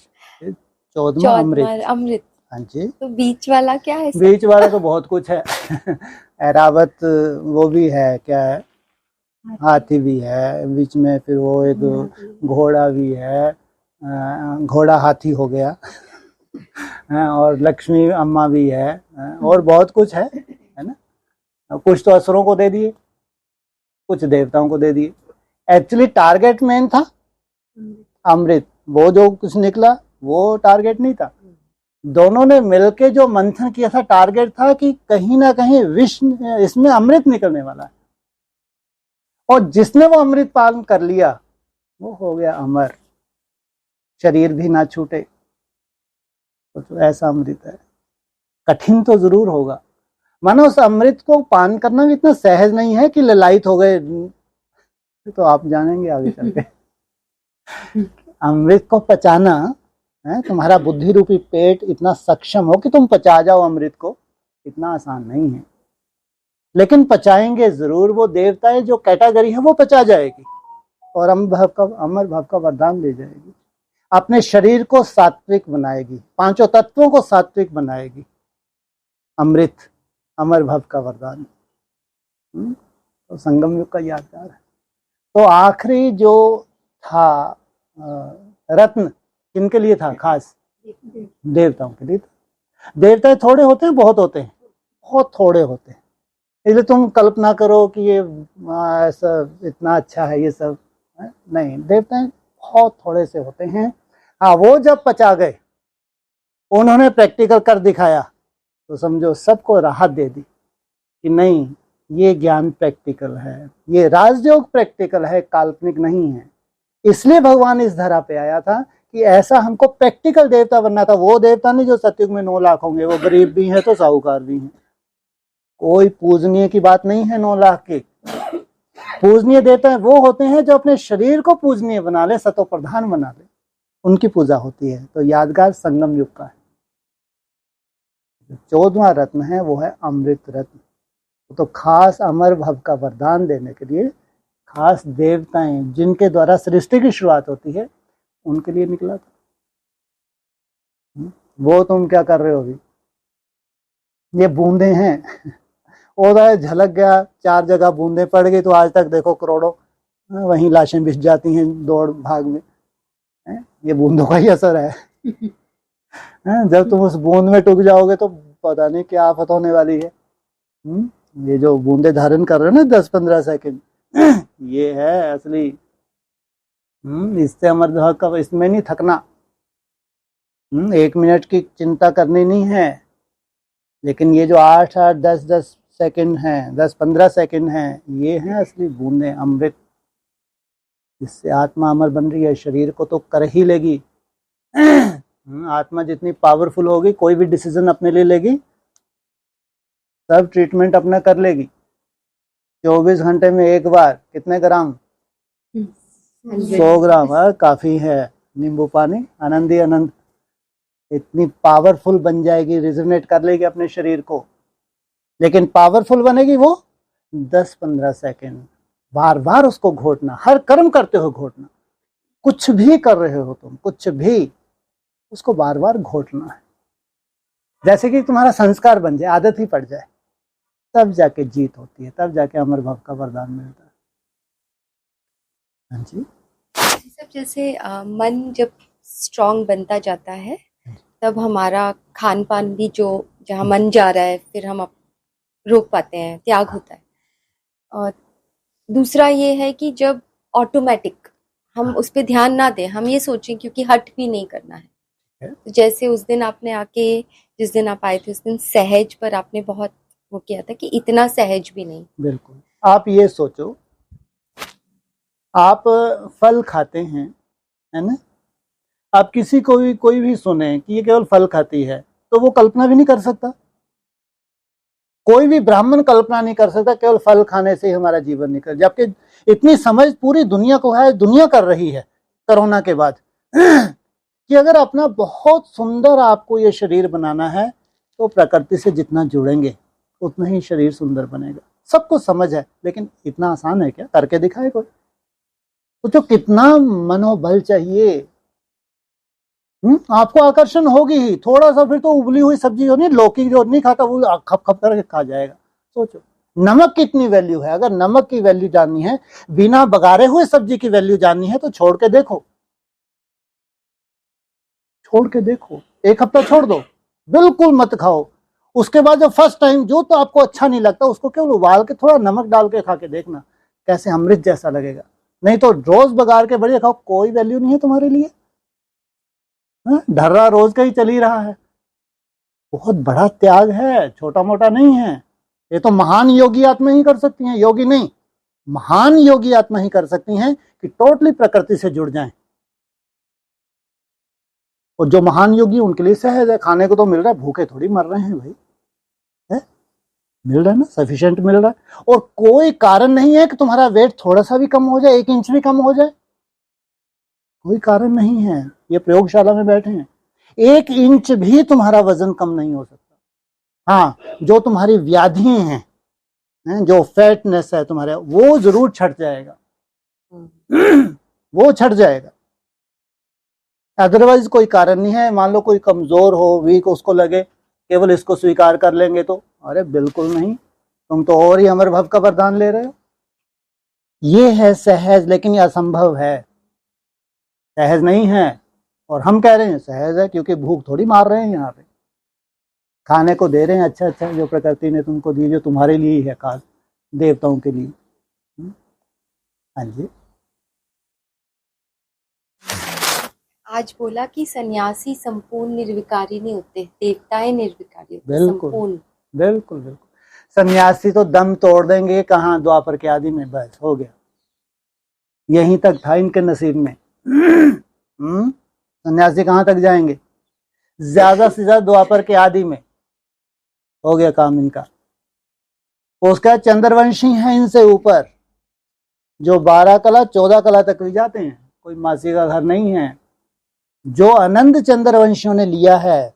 14वां अमृत। अमृत। हाँ जी। तो बीच वाला क्या है? बीच वाला तो बहुत कुछ है ऐरावत वो भी है, क्या है, हाथी भी है बीच में, फिर वो एक घोड़ा भी है, घोड़ा हाथी हो गया और लक्ष्मी अम्मा भी है, और बहुत कुछ है ना। कुछ तो असुरों को दे दिए, कुछ देवताओं को दे दिए। एक्चुअली टारगेट मेन था अमृत, वो जो कुछ निकला वो टारगेट नहीं था। दोनों ने मिलके जो मंथन किया था, टारगेट था कि कहीं ना कहीं विष इसमें अमृत निकलने वाला है, और जिसने वो अमृत पालन कर लिया वो हो गया अमर, शरीर भी ना छूटे। तो ऐसा अमृत है। कठिन तो जरूर होगा, मानो उस अमृत को पान करना भी इतना सहज नहीं है कि ललायत हो गए, तो आप जानेंगे आगे चल के अमृत को पचाना है, तुम्हारा बुद्धि रूपी पेट इतना सक्षम हो कि तुम पचा जाओ अमृत को, इतना आसान नहीं है। लेकिन पचाएंगे जरूर। वो देवताएं जो कैटेगरी है वो पचा जाएगी और अमर भाव का वरदान दे जाएगी। अपने शरीर को सात्विक बनाएगी, पांचों तत्वों को सात्विक बनाएगी। अमृत अमर भाव का वरदान। तो संगम युग का यादगार है। तो आखिरी जो था रत्न किनके लिए था? खास देवताओं के लिए। देवता थोड़े होते हैं, बहुत होते हैं, बहुत थोड़े होते हैं। इसलिए तुम कल्पना करो कि ये ऐसा इतना अच्छा है ये सब, नहीं, देवता बहुत थोड़े से होते हैं। हाँ, वो जब पचा गए, उन्होंने प्रैक्टिकल कर दिखाया, तो समझो सबको राहत दे दी कि नहीं, ये ज्ञान प्रैक्टिकल है, ये राजयोग प्रैक्टिकल है, काल्पनिक नहीं है। इसलिए भगवान इस धरा पे आया था कि ऐसा हमको प्रैक्टिकल देवता बनना था। वो देवता नहीं जो सतयुग में 9 लाख होंगे, वो गरीब भी हैं तो साहूकार भी हैं। कोई पूजनीय की बात नहीं है 9 लाख के। पूजनीय देवता है वो होते हैं जो अपने शरीर को पूजनीय बना ले, सतो प्रधान बना ले, उनकी पूजा होती है। तो यादगार संगम युग का है। 14वां रत्न है वो है अमृत रत्न। तो खास अमर भव का वरदान देने के लिए खास देवताएं जिनके द्वारा सृष्टि की शुरुआत होती है उनके लिए निकला था। वो तुम क्या कर रहे हो अभी? ये बूंदे हैं और झलक गया, 4 जगह बूंदे पड़ गई तो आज तक देखो करोड़ों वहीं लाशें बिछ जाती हैं दौड़ भाग में। ये बूंदों का ही असर है। जब तुम उस बूंद में टूट जाओगे तो पता नहीं क्या आफत होने वाली है। ये जो बूंदे धारण कर रहे हो ना 10-15 सेकंड, ये है असली। इससे अमर भाव का, इसमें नहीं थकना। 1 मिनट की चिंता करनी नहीं है, लेकिन ये जो 8-8, 10-10 सेकंड हैं, 10-15 सेकंड हैं, ये हैं असली बूंदें अमृत, जिससे आत्मा अमर बन रही है। शरीर को तो कर ही लेगी। आत्मा जितनी पावरफुल होगी, कोई भी डिसीजन अपने लिए लेगी, सब ट्रीटमेंट अपना कर लेगी। 24 घंटे में एक बार कितने ग्राम? 100 ग्राम। काफी है। नींबू पानी, आनंद ही आनंद। इतनी पावरफुल बन जाएगी, रिजोनेट कर लेगी अपने शरीर को। लेकिन पावरफुल बनेगी वो 10-15 सेकंड। बार बार उसको घोटना, हर कर्म करते हो घोटना। कुछ भी कर रहे हो तुम, कुछ भी, उसको बार बार घोटना है। जैसे कि तुम्हारा संस्कार बन जाए, आदत ही पड़ जाए, तब जाके जीत होती है, तब जाके अमर भव का वरदान मिलता है। हाँ जी। सब जैसे मन जब स्ट्रांग बनता जाता है, तब हमारा खान पान भी, जो जहाँ मन जा रहा है, फिर हम रोक पाते हैं, त्याग होता है। और दूसरा ये है कि जब ऑटोमेटिक हम उस पर ध्यान ना दें, हम ये सोचें क्योंकि हट भी नहीं करना है। तो जैसे उस दिन आपने आके, जिस दिन आप आए थे उस दिन सहज पर आपने बहुत वो किया था कि इतना सहज भी नहीं। बिल्कुल। आप ये सोचो, आप फल खाते हैं, है ना? आप किसी को भी, कोई भी सुने कि ये केवल फल खाती है, तो वो कल्पना भी नहीं कर सकता। कोई भी ब्राह्मण कल्पना नहीं कर सकता केवल फल खाने से ही हमारा जीवन निकल, जबकि इतनी समझ पूरी दुनिया को है, दुनिया कर रही है कोरोना के बाद कि अगर अपना बहुत सुंदर आपको ये शरीर बनाना है, तो प्रकृति से जितना जुड़ेंगे उतना ही शरीर सुंदर बनेगा। सबको समझ है, लेकिन इतना आसान है क्या? करके दिखाए कोई। तो कितना मनोबल चाहिए। आपको आकर्षण होगी ही थोड़ा सा, फिर तो उबली हुई सब्जी जो नहीं, लौकी जो नहीं खाता वो खप खप करके खा जाएगा। सोचो नमक की इतनी वैल्यू है। अगर नमक की वैल्यू जाननी है, बिना बघारे हुए सब्जी की वैल्यू जाननी है, तो छोड़ के देखो, छोड़ के देखो, 1 हफ्ता छोड़ दो, बिल्कुल मत खाओ। उसके बाद जब फर्स्ट टाइम जो तो आपको अच्छा नहीं लगता, उसको केवल उबाल के थोड़ा नमक डाल के खा के देखना, कैसे अमृत जैसा लगेगा। नहीं तो रोज बघार के बढ़िया खाओ, कोई वैल्यू नहीं है तुम्हारे लिए। ढर्रा रोज का ही चल ही रहा है। बहुत बड़ा त्याग है, छोटा मोटा नहीं है। ये तो महान योगी आत्मा ही कर सकती हैं, योगी नहीं, महान योगी आत्मा ही कर सकती हैं कि टोटली प्रकृति से जुड़ जाएं। और जो महान योगी, उनके लिए सहज है, खाने को तो मिल रहा है, भूखे थोड़ी मर रहे हैं भाई, है? मिल रहा है ना, सफिशिएंट मिल रहा है। और कोई कारण नहीं है कि तुम्हारा वेट थोड़ा सा भी कम हो जाए, 1 इंच भी कम हो जाए, कोई कारण नहीं है। ये प्रयोगशाला में बैठे हैं, 1 इंच भी तुम्हारा वजन कम नहीं हो सकता। हाँ, जो तुम्हारी व्याधियां हैं, जो फैटनेस है तुम्हारे, वो जरूर छट जाएगा, वो छट जाएगा। अदरवाइज कोई कारण नहीं है। मान लो कोई कमजोर हो, वीक, उसको लगे केवल इसको स्वीकार कर लेंगे तो, अरे बिल्कुल नहीं, तुम तो और ही अमर भव का वरदान ले रहे हो। ये है सहज, लेकिन ये असंभव है, सहज नहीं है। और हम कह रहे हैं सहज है, क्योंकि भूख थोड़ी मार रहे हैं, यहाँ पे खाने को दे रहे हैं अच्छा अच्छा, जो प्रकृति ने तुमको दी, जो तुम्हारे लिए ही है, खास देवताओं के लिए। हाँ जी। आज बोला कि सन्यासी संपूर्ण निर्विकारी नहीं होते, देवताएं निर्विकारी होते। बिल्कुल संपूर्ण। बिल्कुल बिल्कुल। सन्यासी तो दम तोड़ देंगे कहाँ, द्वापर के आदि में, बस हो गया, यहीं तक था इनके नसीब में। सन्यासी कहाँ तक जाएंगे? ज्यादा से ज्यादा द्वापर के आदि में हो गया काम इनका। उसका चंद्रवंशी है इनसे ऊपर, जो 12 कला 14 कला तक भी जाते हैं, कोई मासी का घर नहीं है। जो आनंद चंद्रवंशियों ने लिया है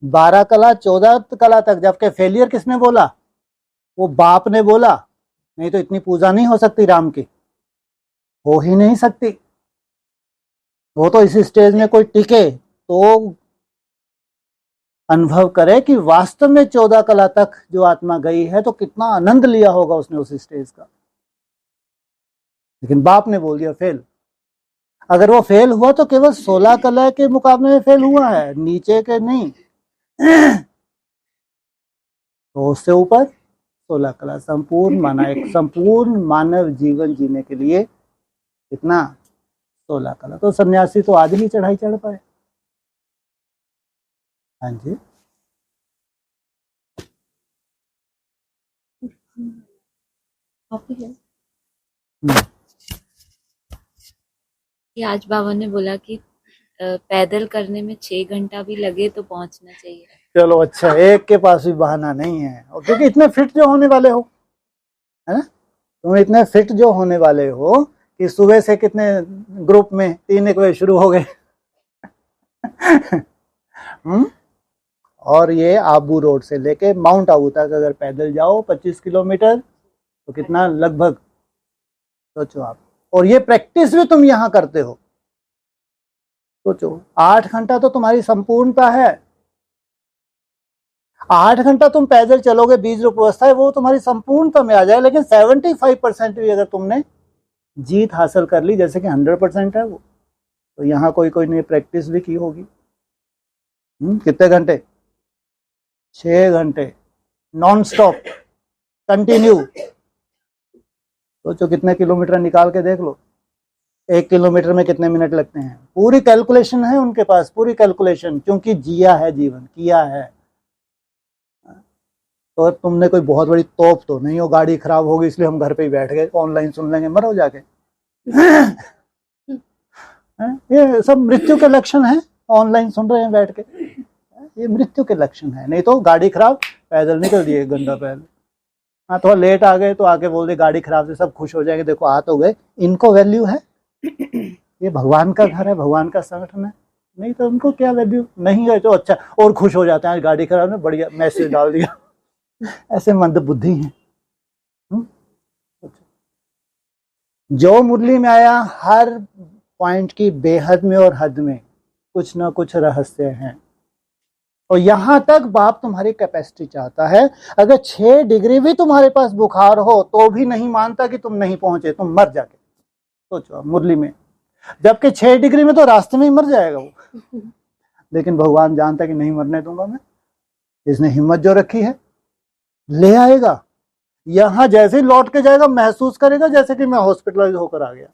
12 कला 14 कला तक, जबकि फेलियर किसने बोला? वो बाप ने बोला, नहीं तो इतनी पूजा नहीं हो सकती राम की, हो ही नहीं सकती। वो तो इस स्टेज में कोई टिके तो अनुभव करे कि वास्तव में 14 कला तक जो आत्मा गई है, तो कितना आनंद लिया होगा उसने उस स्टेज का। लेकिन बाप ने बोल दिया फेल। अगर वो फेल हुआ तो केवल 16 कला के मुकाबले में फेल हुआ है, नीचे के नहीं। तो उससे ऊपर 16 कला संपूर्ण माना, एक संपूर्ण मानव जीवन जीने के लिए कितना? 16 कला। तो सन्यासी तो आधी ही चढ़ाई चढ़ पाए। हाँ जी। कि आज बाबा ने बोला कि पैदल करने में 6 घंटा भी लगे तो पहुंचना चाहिए। चलो अच्छा, एक के पास भी बहाना नहीं है, और क्योंकि इतने फिट जो होने वाले हो, है ना, तुम इतने फिट जो होने वाले हो कि सुबह से कितने ग्रुप में 3 बजे शुरू हो गए। और ये आबू रोड से लेके माउंट आबू तक अगर पैदल जाओ 25 किलोमीटर तो कितना लगभग, सोचो आप। और ये प्रैक्टिस भी तुम यहाँ करते हो, सोचो 8 घंटा तो तुम्हारी संपूर्णता है। 8 घंटा तुम पैदल चलोगे, बीज रूप अवस्था है वो तुम्हारी संपूर्णता में आ जाए, लेकिन 75% भी अगर तुमने जीत हासिल कर ली, जैसे कि 100% है वो, तो यहाँ कोई कोई ने प्रैक्टिस भी की होगी। कितने घंटे? 6 घंटे नॉन स्टॉप कंटिन्यू। सोचो कितने किलोमीटर निकाल के देख लो, 1 किलोमीटर में कितने मिनट लगते हैं। पूरी कैलकुलेशन है उनके पास, पूरी कैलकुलेशन, क्योंकि जिया है, जीवन किया है। तो तुमने कोई बहुत बड़ी तोप तो नहीं हो, गाड़ी खराब होगी इसलिए हम घर पे ही बैठ गए ऑनलाइन सुन लेंगे, मरो जाके। ये सब मृत्यु के लक्षण है, ऑनलाइन सुन रहे हैं बैठ के, ये मृत्यु के लक्षण है। नहीं तो गाड़ी खराब, पैदल निकल दिए 1 घंटा पहले। हाँ थोड़ा लेट आ गए तो आके बोल दे गाड़ी खराब से, सब खुश हो जाएंगे, देखो आ तो गए, इनको वैल्यू है। ये भगवान का घर है, भगवान का संगठन है, नहीं तो उनको क्या वैल्यू। नहीं गए तो अच्छा और खुश हो जाते हैं, आज गाड़ी खराब है, बढ़िया मैसेज डाल दिया। ऐसे मंद बुद्धि हैं। जो मुरली में आया, हर पॉइंट की बेहद में और हद में कुछ ना कुछ रहस्य हैं। और यहां तक बाप तुम्हारी कैपेसिटी चाहता है, अगर 6 डिग्री भी तुम्हारे पास बुखार हो तो भी नहीं मानता कि तुम नहीं पहुंचे, तुम मर जाके। सोचो मुरली में, जबकि 6 डिग्री में तो रास्ते में ही मर जाएगा वो। लेकिन भगवान जानता कि नहीं मरने दूंगा मैं, इसने हिम्मत जो रखी है ले आएगा। यहां जैसे ही लौट के जाएगा महसूस करेगा जैसे कि मैं हॉस्पिटलाइज होकर आ गया,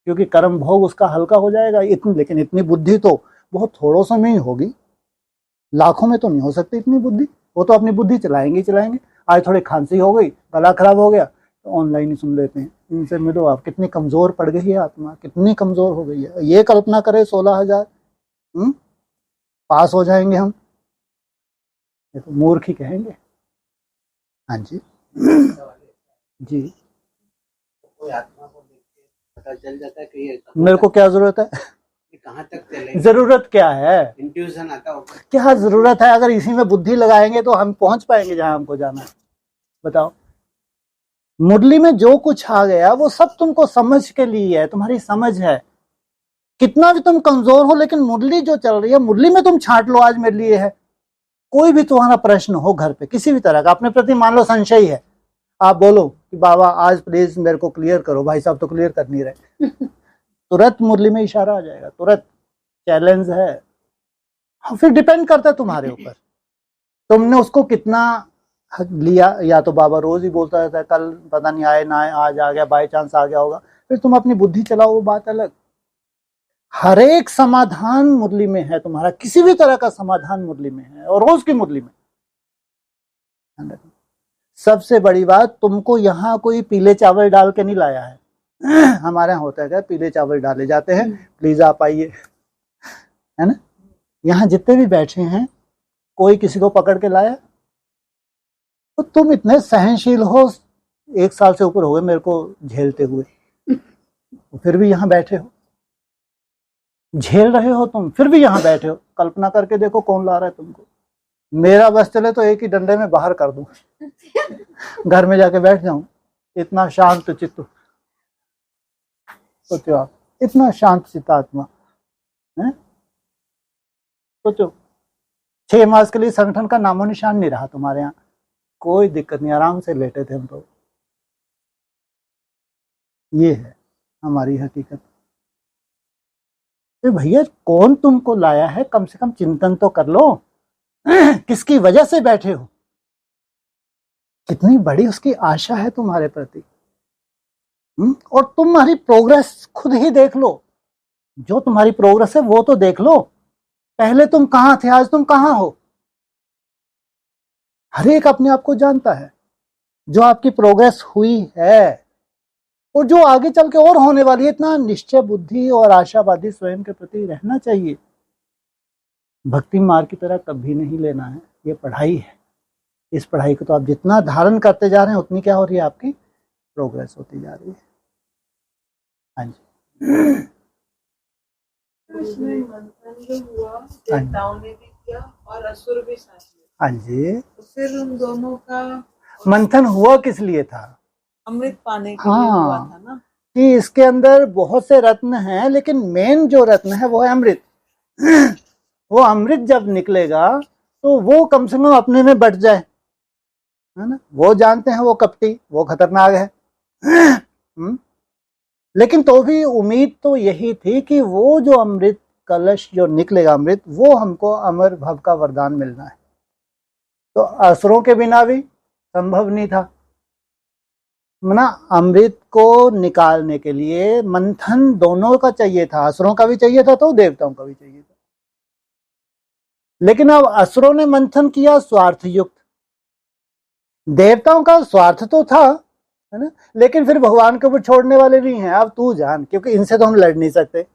क्योंकि कर्म भोग उसका हल्का हो जाएगा। लेकिन इतनी बुद्धि तो बहुत थोड़ों से में ही होगी, लाखों में तो नहीं हो सकती इतनी बुद्धि। वो तो अपनी बुद्धि चलाएंगे चलाएंगे। आज थोड़ी खांसी हो गई, गला खराब हो गया, तो ऑनलाइन ही सुन लेते हैं, इनसे मिलो। आप कितनी कमजोर पड़ गई है आत्मा, कितनी कमजोर हो गई है। ये कल्पना करें 16,000 पास हो जाएंगे हम, ये तो मूर्ख ही कहेंगे। हाँ जी जी, कोई आत्मा को देख के पता चल जाता है कि ये मेरे को क्या जरूरत है, कहाँ तक चलेगी, जरूरत क्या है, इंट्यूशन आता होगा। क्या जरूरत है। अगर इसी में बुद्धि लगाएंगे तो हम पहुंच पाएंगे जहां हमको जाना है। बताओ, मुरली में जो कुछ आ गया वो सब तुमको समझ के लिए है, तुम्हारी समझ है। कितना भी तुम कमजोर हो, लेकिन मुरली जो चल रही है, मुरली में तुम छांट लो, आज मेरे लिए है। कोई भी तुम्हारा प्रश्न हो घर पे किसी भी तरह का, अपने प्रति मान लो संशय है, आप बोलो कि बाबा आज प्लीज मेरे को क्लियर करो। भाई साहब तो क्लियर कर नहीं रहे, तुरंत मुरली में इशारा आ जाएगा, तुरंत चैलेंज है। फिर डिपेंड करता है तुम्हारे ऊपर, तुमने उसको कितना लिया। या तो बाबा रोज ही बोलता रहता है कल पता नहीं आए ना आए, आज आ गया, बाय चांस आ गया होगा, फिर तुम अपनी बुद्धि चलाओ, वो बात अलग। हर एक समाधान मुरली में है तुम्हारा, किसी भी तरह का समाधान मुरली में है, और रोज की मुरली में। सबसे बड़ी बात, तुमको यहाँ कोई पीले चावल डाल के नहीं लाया है। हमारे यहाँ होता है क्या, पीले चावल डाले जाते हैं, प्लीज आप आइए, है ना। यहाँ जितने भी बैठे हैं कोई किसी को पकड़ के लाया? तो तुम इतने सहनशील हो, 1 साल से ऊपर हो गए मेरे को झेलते हुए, फिर भी यहाँ बैठे हो, झेल रहे हो तुम, फिर भी यहाँ बैठे हो। कल्पना करके देखो कौन ला रहा है तुमको। मेरा बस चले तो एक ही डंडे में बाहर कर दूं, घर में जाके बैठ जाऊं। इतना शांत चित्त, सोचो आप, इतना शांत चित्त आत्मा है। सोचो 6 मास के लिए संगठन का नामो निशान नहीं रहा तुम्हारे यहाँ, कोई दिक्कत नहीं, आराम से लेटे थे हम तो। ये है हमारी हकीकत। तो भैया कौन तुमको लाया है, कम से कम चिंतन तो कर लो। किसकी वजह से बैठे हो, कितनी बड़ी उसकी आशा है तुम्हारे प्रति। और तुम्हारी प्रोग्रेस खुद ही देख लो, जो तुम्हारी प्रोग्रेस है वो तो देख लो। पहले तुम कहां थे, आज तुम कहां हो। हर एक अपने आप को जानता है। जो आपकी प्रोग्रेस हुई है और जो आगे चल के और होने वाली है, इतना निश्चय बुद्धि और आशावादी स्वयं के प्रति रहना चाहिए। भक्ति मार्ग की तरह कभी नहीं लेना है, ये पढ़ाई है। इस पढ़ाई को तो आप जितना धारण करते जा रहे हैं उतनी क्या हो रही है, आपकी प्रोग्रेस होती जा रही है। हाँ जी। उसमें मंथन जो हुआ, देवताओं ने भी किया और असुर भी साथ में। हाँ जी। तो फिर उन दोनों का मंथन हुआ किस लिए था? अमृत पाने के लिए हुआ था ना, कि इसके अंदर बहुत से रत्न हैं, लेकिन मेन जो रत्न है वो है अमृत। वो अमृत जब निकलेगा तो वो कम से कम अपने में बट जाए, है ना। वो जानते हैं वो कपटी, वो खतरनाक है। लेकिन तो भी उम्मीद तो यही थी कि वो जो अमृत कलश जो निकलेगा अमृत, वो हमको अमर भव का वरदान मिलना है। तो असुरों के बिना भी संभव नहीं था ना। अमृत को निकालने के लिए मंथन दोनों का चाहिए था, असुरों का भी चाहिए था तो देवताओं का भी चाहिए था। लेकिन अब असुरों ने मंथन किया स्वार्थ युक्त, देवताओं का स्वार्थ तो था, है ना, लेकिन फिर भगवान के ऊपर छोड़ने वाले भी हैं। अब तू जान, क्योंकि इनसे तो हम लड़ नहीं सकते।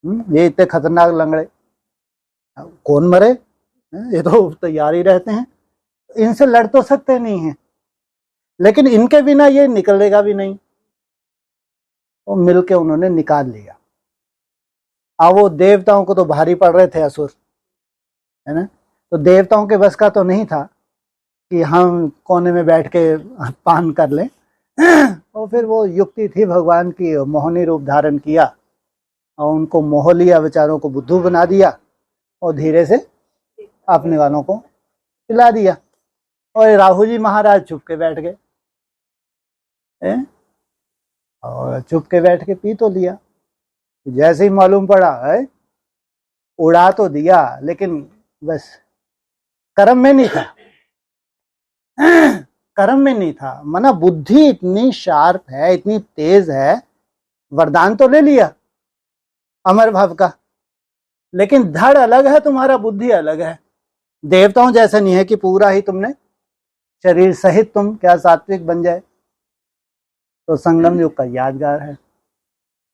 ये इतने खतरनाक लंगड़े, कौन मरे, ये तो तैयार ही रहते हैं, इनसे लड़ तो सकते नहीं हैं, लेकिन इनके बिना ये निकलेगा भी नहीं। वो मिलके उन्होंने निकाल लिया। अब वो देवताओं को तो भारी पड़ रहे थे असुर, है ना। तो देवताओं के बस का तो नहीं था कि हम कोने में बैठ के पान कर लें। और फिर वो युक्ति थी भगवान की, मोहनी रूप धारण किया और उनको मोह लिया, बेचारों को बुद्धू बना दिया और धीरे से अपने वालों को पिला दिया। और राहु जी महाराज चुप के बैठ गए, और चुप के बैठ के पी तो लिया। जैसे ही मालूम पड़ा है, उड़ा तो दिया, लेकिन बस कर्म में नहीं था। कर्म में नहीं था, मना बुद्धि इतनी शार्प है, इतनी तेज है, वरदान तो ले लिया अमर भाव का, लेकिन धड़ अलग है, तुम्हारा बुद्धि अलग है। देवताओं जैसे नहीं है कि पूरा ही तुमने शरीर सहित तुम क्या सात्विक बन जाए। तो संगम युग का यादगार है।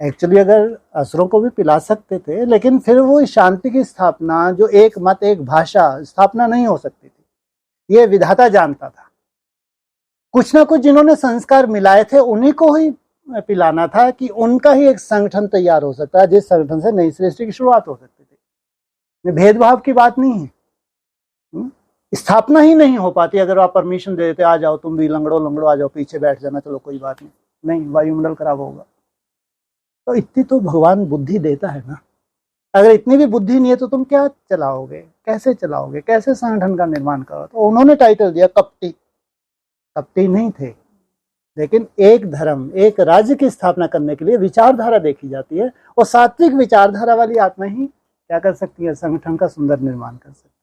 एक्चुअली अगर असुरों को भी पिला सकते थे, लेकिन फिर वो शांति की स्थापना, जो एक मत एक भाषा स्थापना नहीं हो सकती थी। ये विधाता जानता था। कुछ ना कुछ जिन्होंने संस्कार मिलाए थे उन्हीं को ही पिलाना था, कि उनका ही एक संगठन तैयार हो सकता है, जिस संगठन से नई सृष्टि की शुरुआत हो सकती थी। भेदभाव की बात नहीं है, स्थापना ही नहीं हो पाती अगर आप परमिशन दे देते, आ जाओ तुम भी लंगड़ो आ जाओ, पीछे बैठ जाना, चलो कोई बात नहीं, वायुमंडल खराब होगा। तो इतनी तो भगवान बुद्धि देता है ना। अगर इतनी भी बुद्धि नहीं है तो तुम क्या चलाओगे, कैसे चलाओगे, कैसे संगठन का निर्माण करो। तो उन्होंने टाइटल दिया कपटी। कपटी नहीं थे, लेकिन एक धर्म, एक राज्य की स्थापना करने के लिए विचारधारा देखी जाती है, और सात्विक विचारधारा वाली आत्मा ही क्या कर सकती है, संगठन का सुंदर निर्माण कर सकती है।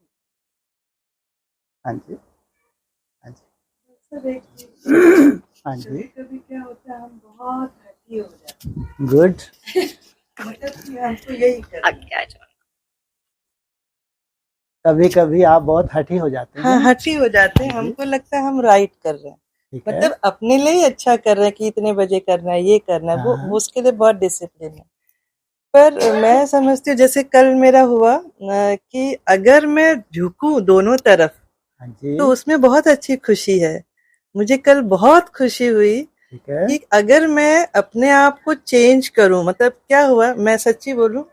हाँ जी, हाँ जी, हाँ जी। कभी क्या होता है, हम बहुत हठी हो जाते हैं। गुड। मतलब कि हमको यही करना है। कभी कभी आप बहुत हठी हो जाते हैं। हाँ, हठी हो जाते हैं। हमको लगता है हम राइट कर रहे हैं, मतलब अपने लिए ही अच्छा कर रहे हैं कि इतने बजे करना है, ये करना है, वो उसके लिए बहुत डिसिप्लिन है। पर मैं समझती हूँ, जैसे कल मेरा हुआ कि अगर मैं झुकूं दोनों तरफ, तो उसमें बहुत अच्छी खुशी है। मुझे कल बहुत खुशी हुई कि अगर मैं अपने आप को चेंज करूं, मतलब क्या हुआ, मैं सच्ची बोलूं,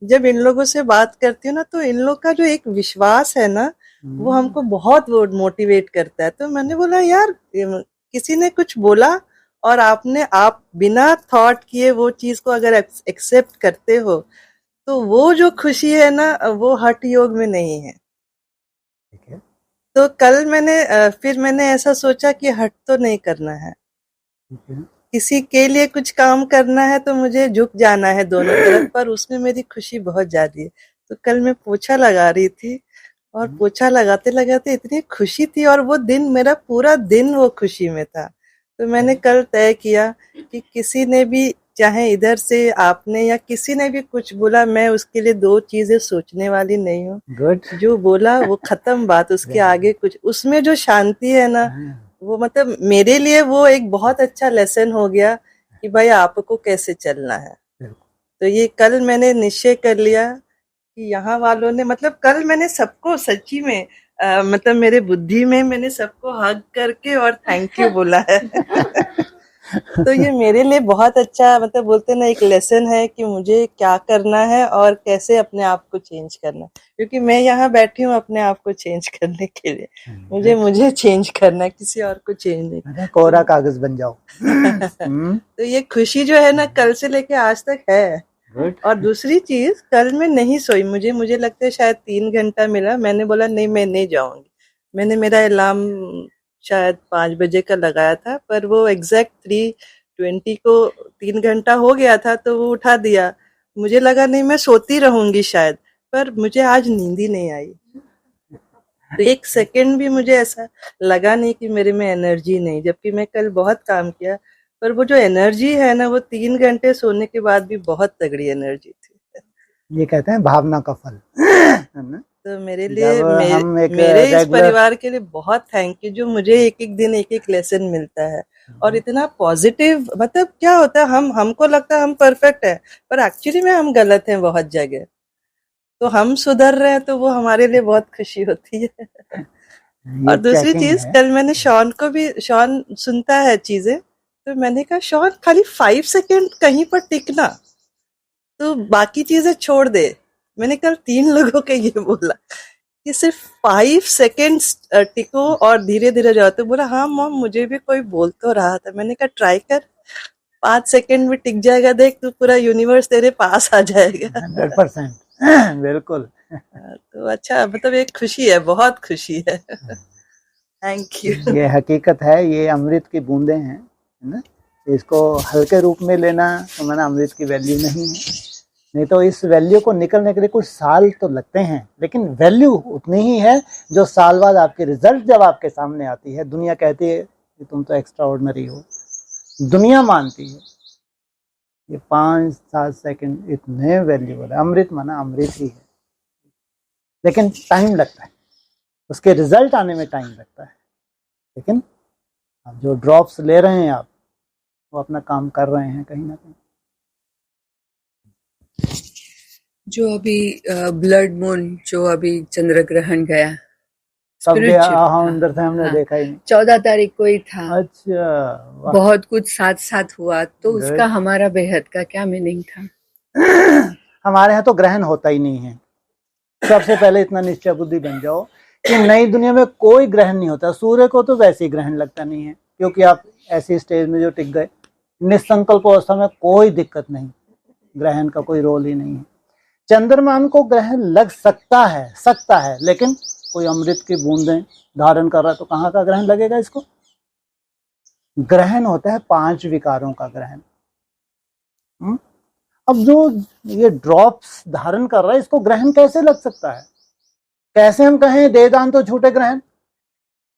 जब इन लोगों से बात करती हूँ ना, तो इन लोग का जो एक विश्वास है ना, वो हमको बहुत मोटिवेट करता है। तो मैंने बोला यार, किसी ने कुछ बोला और आप बिना थॉट किए वो चीज को अगर एक्सेप्ट करते हो, तो वो जो खुशी है ना, वो हठ योग में नहीं है। तो कल फिर मैंने ऐसा सोचा कि हट तो नहीं करना है, किसी के लिए कुछ काम करना है तो मुझे झुक जाना है दोनों तरफ, पर उसमें मेरी खुशी बहुत ज्यादा है। तो कल मैं पोछा लगा रही थी, और पोछा लगाते लगाते इतनी खुशी थी, और वो दिन मेरा पूरा दिन वो खुशी में था। तो मैंने कल तय किया कि किसी ने भी, चाहे इधर से आपने या किसी ने भी कुछ बोला, मैं उसके लिए दो चीजें सोचने वाली नहीं हूँ। जो बोला वो खत्म बात, उसके आगे कुछ, उसमें जो शांति है ना, वो मतलब मेरे लिए वो एक बहुत अच्छा लेसन हो गया कि भाई आपको कैसे चलना है। तो ये कल मैंने निश्चय कर लिया कि यहाँ वालों ने मतलब कल मैंने सबको सच्ची में मतलब मेरे बुद्धि में मैंने सबको हग करके और थैंक यू बोला है। तो ये मेरे लिए बहुत अच्छा मतलब बोलते ना एक लेसन है कि मुझे क्या करना है और कैसे अपने आप को चेंज करना है, क्योंकि मैं यहाँ बैठी हूँ अपने आप को चेंज करने के लिए। मुझे चेंज करना है, किसी और को चेंज नहीं। कोरा कागज बन जाओ। तो ये खुशी जो है ना कल से लेके आज तक है। और दूसरी चीज कल मैं नहीं सोई, मुझे लगता है शायद 3 घंटा मिला। मैंने बोला नहीं मैं नहीं जाऊंगी। मैंने मेरा अलार्म शायद 5 बजे का लगाया था, पर वो एग्जैक्ट 3:20 को 3 घंटा हो गया था तो वो उठा दिया। मुझे लगा नहीं मैं सोती रहूंगी शायद, पर मुझे आज नींद ही नहीं आई। तो 1 सेकंड भी मुझे ऐसा लगा नहीं कि मेरे में एनर्जी नहीं, जबकि मैं कल बहुत काम किया। पर वो जो एनर्जी है ना वो 3 घंटे सोने के बाद भी बहुत तगड़ी एनर्जी थी। ये कहते हैं भावना का फल, है ना? तो मेरे लिए हम मेरे इस परिवार के लिए बहुत थैंक यू, जो मुझे एक एक दिन एक एक लेसन मिलता है और इतना पॉजिटिव। मतलब क्या होता है हमको लगता है हम परफेक्ट है, पर एक्चुअली में हम गलत हैं बहुत जगह। तो हम सुधर रहे हैं तो वो हमारे लिए बहुत खुशी होती है। और दूसरी चीज कल मैंने शॉन सुनता है चीजें, तो मैंने कहा शॉन खाली 5 सेकेंड कहीं पर टिकना, तो बाकी चीजें छोड़ दे। मैंने कल 3 लोगों के ये बोला कि सिर्फ 5 सेकेंड्स टिको और धीरे धीरे जाओ। तो बोला हाँ मॉम मुझे भी कोई बोल तो रहा था। मैंने कहा ट्राई कर, 5 सेकेंड में टिक जाएगा, देख तो पूरा यूनिवर्स तेरे पास आ जाएगा। 100% बिल्कुल। तो अच्छा मतलब एक खुशी है, बहुत खुशी है। Thank you. ये हकीकत है, ये अमृत की बूंदें हैं, है ना? इसको हल्के रूप में लेना तो मैंने अमृत की वैल्यू नहीं है। नहीं तो इस वैल्यू को निकलने के लिए कुछ साल तो लगते हैं, लेकिन वैल्यू उतनी ही है जो साल बाद आपके रिजल्ट जब आपके सामने आती है, दुनिया कहती है कि तुम तो एक्स्ट्रा ऑर्डिनरी हो। दुनिया मानती है ये 5-7 सेकंड इतने वैल्यूबल है। अमृत माना अमृत ही है, लेकिन टाइम लगता है, उसके रिजल्ट आने में टाइम लगता है। लेकिन जो ड्रॉप्स ले रहे हैं आप, वो अपना काम कर रहे हैं कहीं ना कहीं। जो अभी ब्लड मून, जो अभी चंद्र ग्रहण गया, सब गया, हाँ, अंदर से हमने देखा ही नहीं। 14 तारीख को ही था। अच्छा, बहुत कुछ साथ साथ हुआ, तो उसका हमारा बेहद का क्या मीनिंग था? हमारे यहाँ तो ग्रहण होता ही नहीं है। सबसे पहले इतना निश्चय बुद्धि बन जाओ कि नई दुनिया में कोई ग्रहण नहीं होता। सूर्य को तो वैसे ही ग्रहण लगता नहीं है, क्योंकि आप ऐसी स्टेज में जो टिक गए, निसंकल्प अवस्था में कोई दिक्कत नहीं, ग्रहण का कोई रोल ही नहीं है। चंद्रमान को ग्रहण लग सकता है, लेकिन कोई अमृत की बूंदें धारण कर रहा है तो कहाँ का ग्रहण लगेगा इसको? ग्रहण होता है 5 विकारों का ग्रहण। अब जो ये ड्रॉप्स धारण कर रहा है, इसको ग्रहण कैसे लग सकता है? कैसे हम कहें देदान तो झूठे ग्रहण?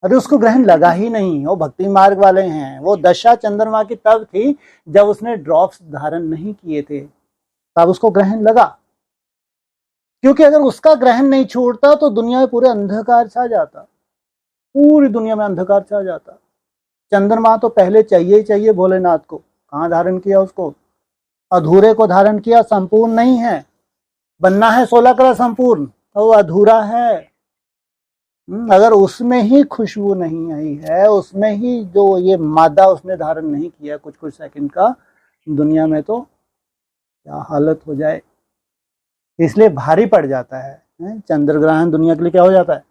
अरे उसको ग्रहण लगा ही नहीं। वो भक्ति मार्ग वाले हैं। वो दशा चंद्रमा की तब थी जब उसने ड्रॉप्स धारण नहीं किए थे, तब उसको ग्रहण लगा। क्योंकि अगर उसका ग्रहण नहीं छूटता तो दुनिया में पूरे अंधकार छा जाता, पूरी दुनिया में अंधकार छा जाता। चंद्रमा तो पहले चाहिए ही चाहिए भोलेनाथ को। कहाँ धारण किया उसको? अधूरे को धारण किया, संपूर्ण नहीं है। बनना है 16 कला संपूर्ण, तो वो अधूरा है। अगर उसमें ही खुशबू नहीं आई है, उसमें ही जो ये मादा उसने धारण नहीं किया कुछ सेकंड का, दुनिया में तो क्या हालत हो जाए। इसलिए भारी पड़ जाता है। चंद्र ग्रहण दुनिया के लिए क्या हो जाता है?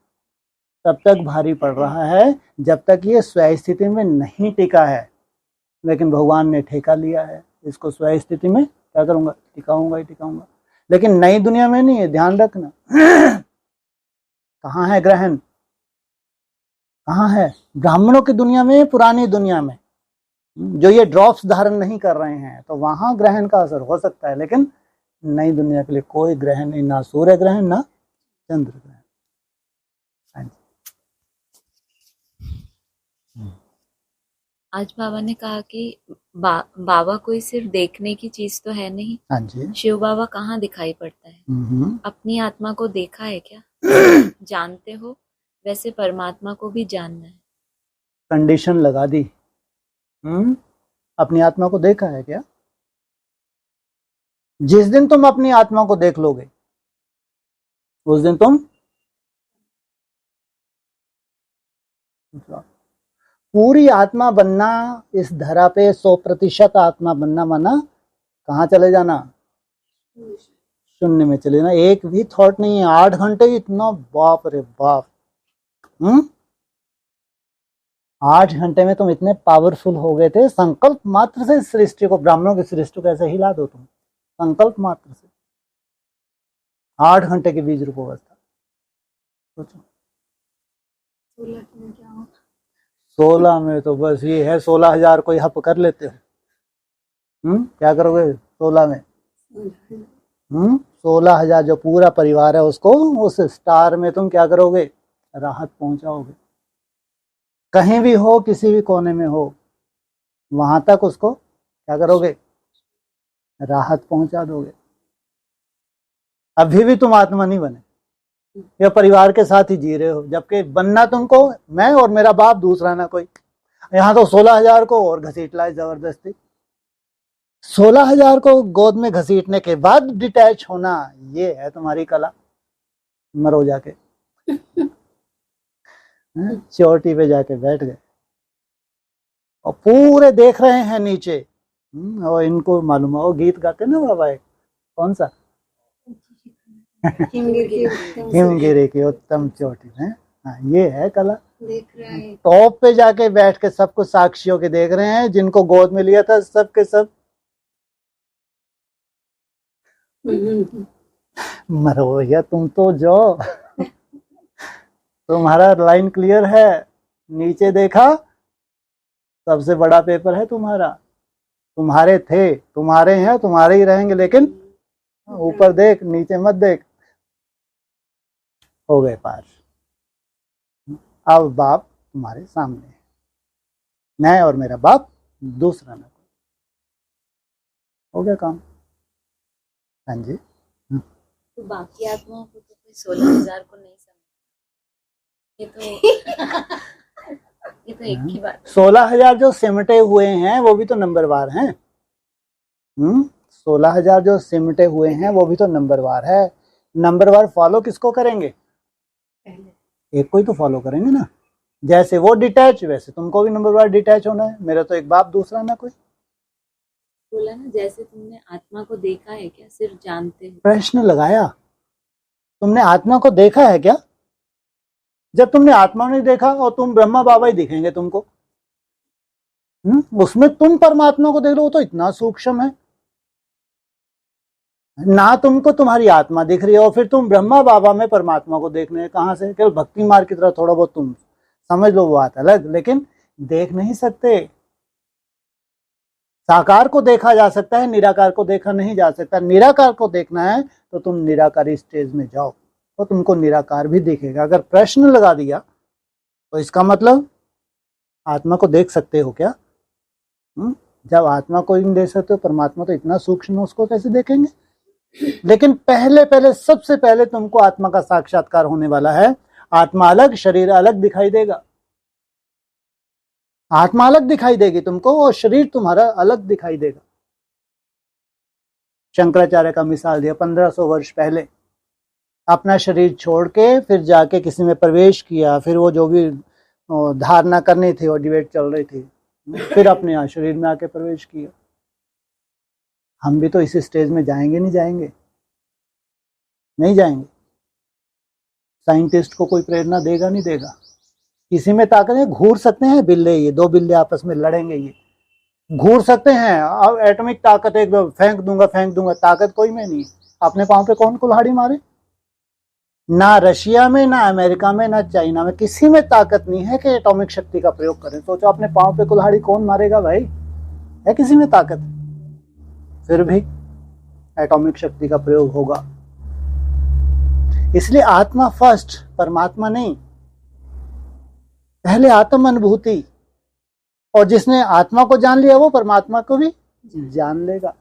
तब तक भारी पड़ रहा है जब तक ये स्वयं स्थिति में नहीं टिका है। लेकिन भगवान ने ठेका लिया है, इसको स्वयं स्थिति में क्या करूंगा? टिकाऊंगा ही टिकाऊंगा। लेकिन नई दुनिया में नहीं है, ध्यान रखना। कहाँ है ग्रहण? कहाँ है? ब्राह्मणों की दुनिया में, पुरानी दुनिया में जो ये ड्रॉप्स धारण नहीं कर रहे हैं, तो वहां ग्रहण का असर हो सकता है। लेकिन नई दुनिया के लिए कोई ग्रहण नहीं, ना सूर्य ग्रहण ना चंद्र ग्रहण। आज बाबा ने कहा कि बाबा कोई सिर्फ देखने की चीज तो है नहीं। हाँ जी। शिव बाबा कहाँ दिखाई पड़ता है? अपनी आत्मा को देखा है क्या? जानते हो? वैसे परमात्मा को भी जानना है। कंडीशन लगा दी। अपनी आत्मा को देखा है क्या? जिस दिन तुम अपनी आत्मा को देख लोगे उस दिन तुम पूरी आत्मा बनना, इस धरा पे 100% आत्मा बनना माना कहाँ चले जाना? शून्य में चले जाना। एक भी थॉट नहीं है। 8 घंटे इतना, बाप रे बाप। 8 घंटे में तुम इतने पावरफुल हो गए थे। संकल्प मात्र से सृष्टि को, ब्राह्मणों की सृष्टि को ऐसे हिला दो तुम, संकल्प मात्र से। 8 घंटे की बीज रूप अवस्था। सोचो 16 में तो बस ये है, 16,000 कोई हप कर लेते हो। क्या करोगे 16 में? 16,000 जो पूरा परिवार है उसको उस स्टार में तुम क्या करोगे? राहत पहुंचाओगे। कहीं भी हो, किसी भी कोने में हो, वहां तक उसको क्या करोगे? राहत पहुंचा दोगे। अभी भी तुम आत्मा नहीं बने, या परिवार के साथ ही जी रहे हो, जबकि बनना तुमको मैं और मेरा बाप, दूसरा ना कोई। यहाँ तो 16,000 को और घसीट लाए जबरदस्ती। 16,000 को गोद में घसीटने के बाद डिटैच होना, ये है तुम्हारी कला। मरो जाके चोटी पे जाके बैठ गए और पूरे देख रहे हैं नीचे। और इनको मालूम है, वो गीत गाते ना बाबा, कौन सा? हिमगिरी की उत्तम चोटी में। हाँ, ये है कला। देख रहा है टॉप पे जाके बैठ के सब कुछ साक्षियों के देख रहे हैं। जिनको गोद में लिया था सब के सब मरो भैया, तुम तो जो तुम्हारा लाइन क्लियर है। नीचे देखा, सबसे बड़ा पेपर है तुम्हारा। तुम्हारे थे, तुम्हारे हैं, तुम्हारे ही रहेंगे, लेकिन ऊपर देख, नीचे मत देख। हो गए पार। अब बाप तुम्हारे सामने है, मैं और मेरा बाप, दूसरा ना कोई। हो गया काम। हाँ जी। तो बाकी आत्माओं को तो कोई 16,000 को नहीं समझ। ये तो एक ही बात। 16,000 जो सिमटे हुए हैं वो भी तो नंबरवार हैं। 16,000 जो सिमटे हुए हैं वो भी तो नंबरवार है। नंबरवार फॉलो किसको करेंगे? एक को ही तो फॉलो करेंगे ना। जैसे वो डिटैच, वैसे तुमको भी नंबरवार डिटैच होना है। मेरा तो एक बाप, दूसरा ना कोई। बोला ना, जैसे तुमने आत्मा को देखा है क्या, सिर्फ जानते हो। प्रश्न लगाया, तुमने आत्मा को देखा है क्या? जब तुमने आत्मा नहीं देखा और तुम ब्रह्मा बाबा ही दिखेंगे तुमको। उसमें तुम परमात्मा को देख लो, वो तो इतना सूक्ष्म है ना। तुमको तुम्हारी आत्मा दिख रही है और फिर तुम ब्रह्मा बाबा में परमात्मा को देखने हैं। कहां से? केवल भक्ति मार्ग की तरह थोड़ा बहुत तुम समझ लो, वो बात अलग, लेकिन देख नहीं सकते। साकार को देखा जा सकता है, निराकार को देखा नहीं जा सकता। निराकार को देखना है तो तुम निराकारी स्टेज में जाओ तो तुमको निराकार भी दिखेगा। अगर प्रश्न लगा दिया तो इसका मतलब आत्मा को देख सकते हो क्या? जब आत्मा को नहीं देख सकते हो, परमात्मा तो इतना सूक्ष्म है, उसको कैसे देखेंगे? लेकिन पहले सबसे पहले तुमको आत्मा का साक्षात्कार होने वाला है। आत्मा अलग, शरीर अलग दिखाई देगा। आत्मा अलग दिखाई देगी तुमको और शरीर तुम्हारा अलग दिखाई देगा। शंकराचार्य का मिसाल दिया, 1500 वर्ष पहले अपना शरीर छोड़ के फिर जाके किसी में प्रवेश किया। फिर वो जो भी धारणा करनी थी, वो डिबेट चल रही थी, फिर अपने यहाँ शरीर में आके प्रवेश किया। हम भी तो इस स्टेज में जाएंगे, नहीं जाएंगे? नहीं जाएंगे। साइंटिस्ट को कोई प्रेरणा देगा, नहीं देगा? किसी में ताकत है? घूर सकते हैं बिल्ले, ये 2 बिल्ले आपस में लड़ेंगे, ये घूर सकते हैं। अब एटॉमिक ताकत एक फेंक दूंगा, ताकत कोई में नहीं। अपने पांव पे कौन कुल्हाड़ी मारे? ना रशिया में, ना अमेरिका में, ना चाइना में, किसी में ताकत नहीं है कि एटॉमिक शक्ति का प्रयोग करें। सोचो अपने पांव पे कुल्हाड़ी कौन मारेगा भाई? है किसी में ताकत? फिर भी एटॉमिक शक्ति का प्रयोग होगा। इसलिए आत्मा फर्स्ट, परमात्मा नहीं। पहले आत्म अनुभूति, और जिसने आत्मा को जान लिया वो परमात्मा को भी जान लेगा।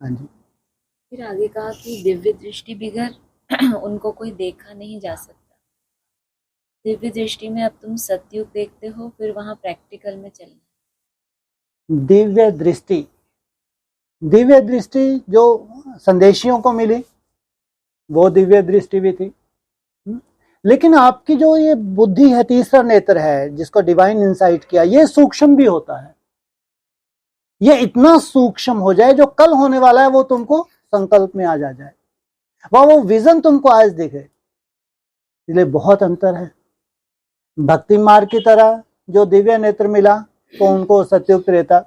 हाँ जी। फिर आगे कहा कि दिव्य दृष्टि बिगर उनको कोई देखा नहीं जा सकता। दिव्य दृष्टि में अब तुम सतयुग देखते हो, फिर वहां प्रैक्टिकल में चलना। दिव्य दृष्टि, दिव्य दृष्टि जो संदेशियों को मिली वो दिव्य दृष्टि भी थी। लेकिन आपकी जो ये बुद्धि है, तीसरा नेत्र है जिसको डिवाइन इंसाइट किया, ये सूक्ष्म भी होता है। ये इतना सूक्ष्म हो जाए जो कल होने वाला है वो तुमको संकल्प में आ जाए, वो विजन तुमको आज दिखे। इसलिए बहुत अंतर है। भक्ति मार्ग की तरह जो दिव्य नेत्र मिला तो उनको सतयुग त्रेता,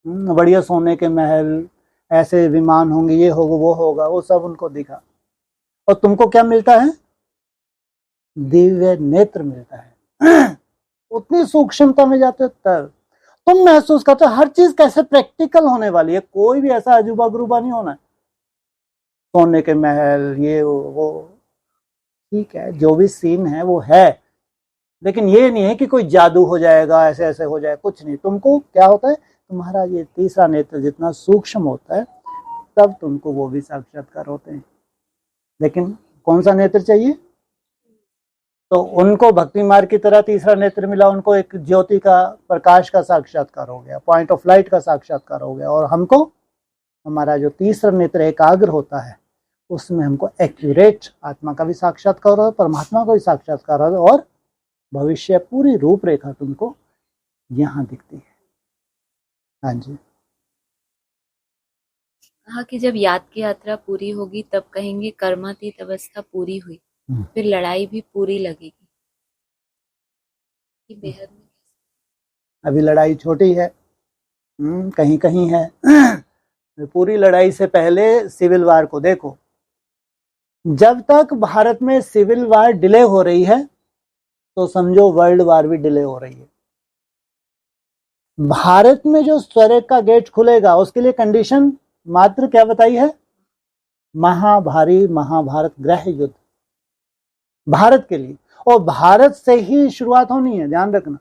बढ़िया सोने के महल, ऐसे विमान होंगे, ये होगा वो होगा, वो सब उनको दिखा। और तुमको क्या मिलता है? दिव्य नेत्र मिलता है। उतनी सूक्ष्मता में जाते हो तब तुम महसूस करते हो हर चीज कैसे प्रैक्टिकल होने वाली है। कोई भी ऐसा अजूबा गुरूबा नहीं होना है। सोने के महल, ये वो ठीक है, जो भी सीन है वो है, लेकिन ये नहीं है कि कोई जादू हो जाएगा, ऐसे ऐसे हो जाए, कुछ नहीं। तुमको क्या होता है, तुम्हारा ये तीसरा नेत्र जितना सूक्ष्म होता है तब तुमको वो भी साक्षात्कार होते हैं। लेकिन कौन सा नेत्र चाहिए? तो उनको भक्ति मार्ग की तरह तीसरा नेत्र मिला, उनको एक ज्योति का, प्रकाश का साक्षात्कार हो गया, पॉइंट ऑफ लाइट का साक्षात्कार हो गया। और हमको हमारा जो तीसरा नेत्र एकाग्र होता है उसमें हमको एक्यूरेट आत्मा का भी साक्षात्कार हो, परमात्मा का भी साक्षात्कार हो, और भविष्य पूरी रूपरेखा तुमको यहाँ दिखती है। हाँ जी। कहा कि जब याद की यात्रा पूरी होगी तब कहेंगे कर्मातीत अवस्था पूरी हुई, फिर लड़ाई भी पूरी लगेगी। ये बेहद में अभी लड़ाई छोटी है, कहीं कहीं है। पूरी लड़ाई से पहले सिविल वार को देखो। जब तक भारत में सिविल वार डिले हो रही है तो समझो वर्ल्ड वार भी डिले हो रही है। भारत में जो स्वर्ग का गेट खुलेगा उसके लिए कंडीशन मात्र क्या बताई है? महाभारी महाभारत गृह युद्ध, भारत के लिए। और भारत से ही शुरुआत होनी है, ध्यान रखना।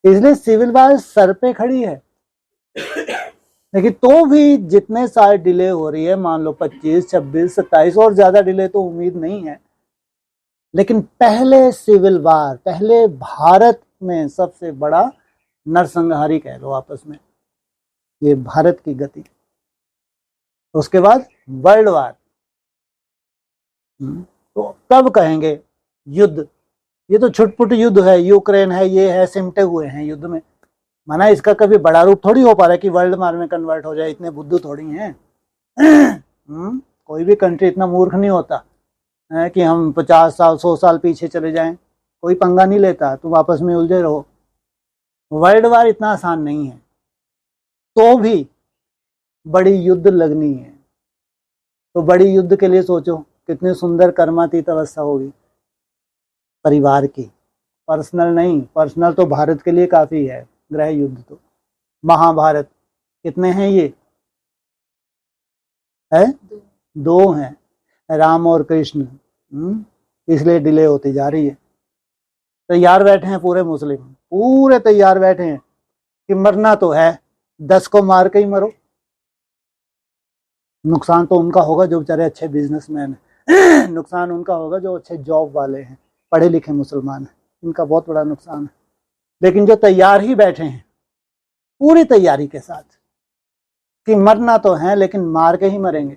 इसलिए सिविल वार सर पे खड़ी है। लेकिन तो भी जितने साल डिले हो रही है, मान लो 25, 26, 27, और ज्यादा डिले तो उम्मीद नहीं है, लेकिन पहले सिविल वार, पहले भारत में सबसे बड़ा नरसंहारी कह लो आपस में, ये भारत की गति। उसके बाद वर्ल्ड वार, तो तब कहेंगे युद्ध। ये तो छुटपुट युद्ध है, यूक्रेन है, ये है, सिमटे हुए हैं युद्ध में। माना इसका कभी बड़ा रूप थोड़ी हो पा रहा है कि वर्ल्ड वार में कन्वर्ट हो जाए, इतने बुद्धू थोड़ी हैं। कोई भी कंट्री इतना मूर्ख नहीं होता है कि हम 50 साल 100 साल पीछे चले जाएं। कोई पंगा नहीं लेता, तुम आपस में उलझे रहो। वर्ल्ड वार इतना आसान नहीं है, तो भी बड़ी युद्ध लगनी है। तो बड़ी युद्ध के लिए सोचो कितनी सुंदर कर्मातीत अवस्था होगी परिवार की, पर्सनल नहीं। पर्सनल तो भारत के लिए काफी है, गृह युद्ध तो महाभारत कितने हैं? ये है 2 हैं, राम और कृष्ण। इसलिए डिले होती जा रही है। तैयार बैठे हैं पूरे मुस्लिम, पूरे तैयार बैठे हैं कि मरना तो है, 10 को मार के ही मरो। नुकसान तो उनका होगा जो बेचारे अच्छे बिजनेसमैन हैं। नुकसान उनका होगा जो अच्छे जॉब वाले हैं, पढ़े लिखे मुसलमान हैं, इनका बहुत बड़ा नुकसान है। लेकिन जो तैयार ही बैठे हैं पूरी तैयारी के साथ कि मरना तो है लेकिन मार के ही मरेंगे,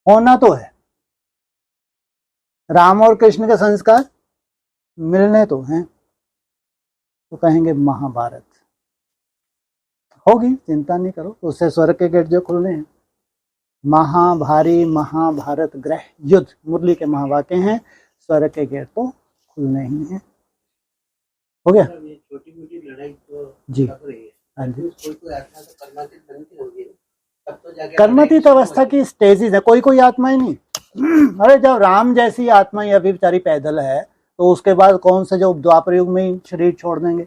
होना तो है। राम और कृष्ण के संस्कार मिलने तो हैं, तो कहेंगे महाभारत होगी, चिंता नहीं करो। उससे स्वर्ग के गेट जो खुलने हैं, महाभारी महाभारत गृह युद्ध, मुरली के महावाक्य हैं, स्वर्ग के गेट तो खुलने ही हैं। हो गया? छोटी मोटी लड़ाई तो जी, लग रही है। हाँ जी। कोई आत्मा तो कर्मातीत बनती होगी, तब तो जाके कर्मातीत अवस्था की स्टेजेस है, कोई कोई आत्माएं नहीं। अरे जब राम जैसी आत्मा ही अभी बेचारी पैदल है, तो उसके बाद कौन से जो द्वापर युग में ही शरीर छोड़ देंगे?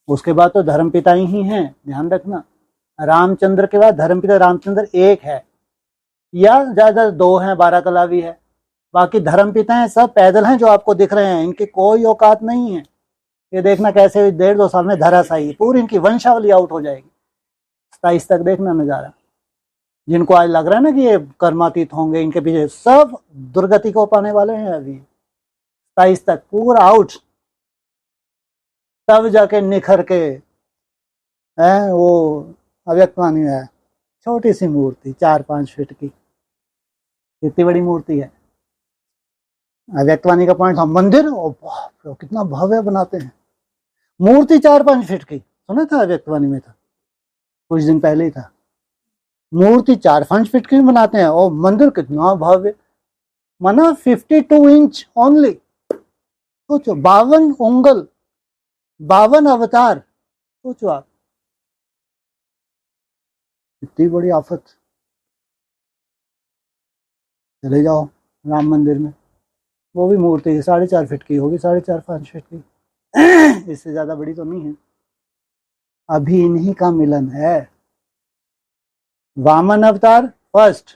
उसके बाद तो धर्मपिता ही हैं, ध्यान रखना। रामचंद्र के बाद धर्मपिता रामचंद्र एक है, या ज्यादा 2 हैं, 12 कलावी है। बाकी धर्मपिता हैं सब पैदल हैं जो आपको दिख रहे हैं, इनकी कोई औकात नहीं है। ये देखना कैसे 1.5-2 साल में धराशायी, पूरी इनकी वंशावली आउट हो जाएगी। 27 तक देखना नजारा। जिनको आज लग रहा है ना कि ये कर्मातीत होंगे, इनके पीछे सब दुर्गति को पाने वाले हैं अभी 27 तक पूरा आउट, तब जाके निखर के है वो अव्यक्तवाणी है। छोटी सी मूर्ति 4-5 फीट की, कितनी बड़ी मूर्ति है। अव्यक्तवाणी का पॉइंट हम मंदिर कितना भव्य बनाते हैं, मूर्ति 4-5 फीट की। सुना था अव्यक्तवाणी में था, कुछ दिन पहले ही था, मूर्ति 4-5 फीट की बनाते हैं और मंदिर कितना भव्य, माना 52 इंच ओनली। सोचो 52 उंगल, 52 अवतार, सोचो आप, इतनी बड़ी आफत। चले जाओ राम मंदिर में, वो भी मूर्ति 4.5 फीट की होगी, 4.5-5 फीट की, इससे ज्यादा बड़ी तो नहीं है। अभी इन्हीं का मिलन है। वामन अवतार फर्स्ट,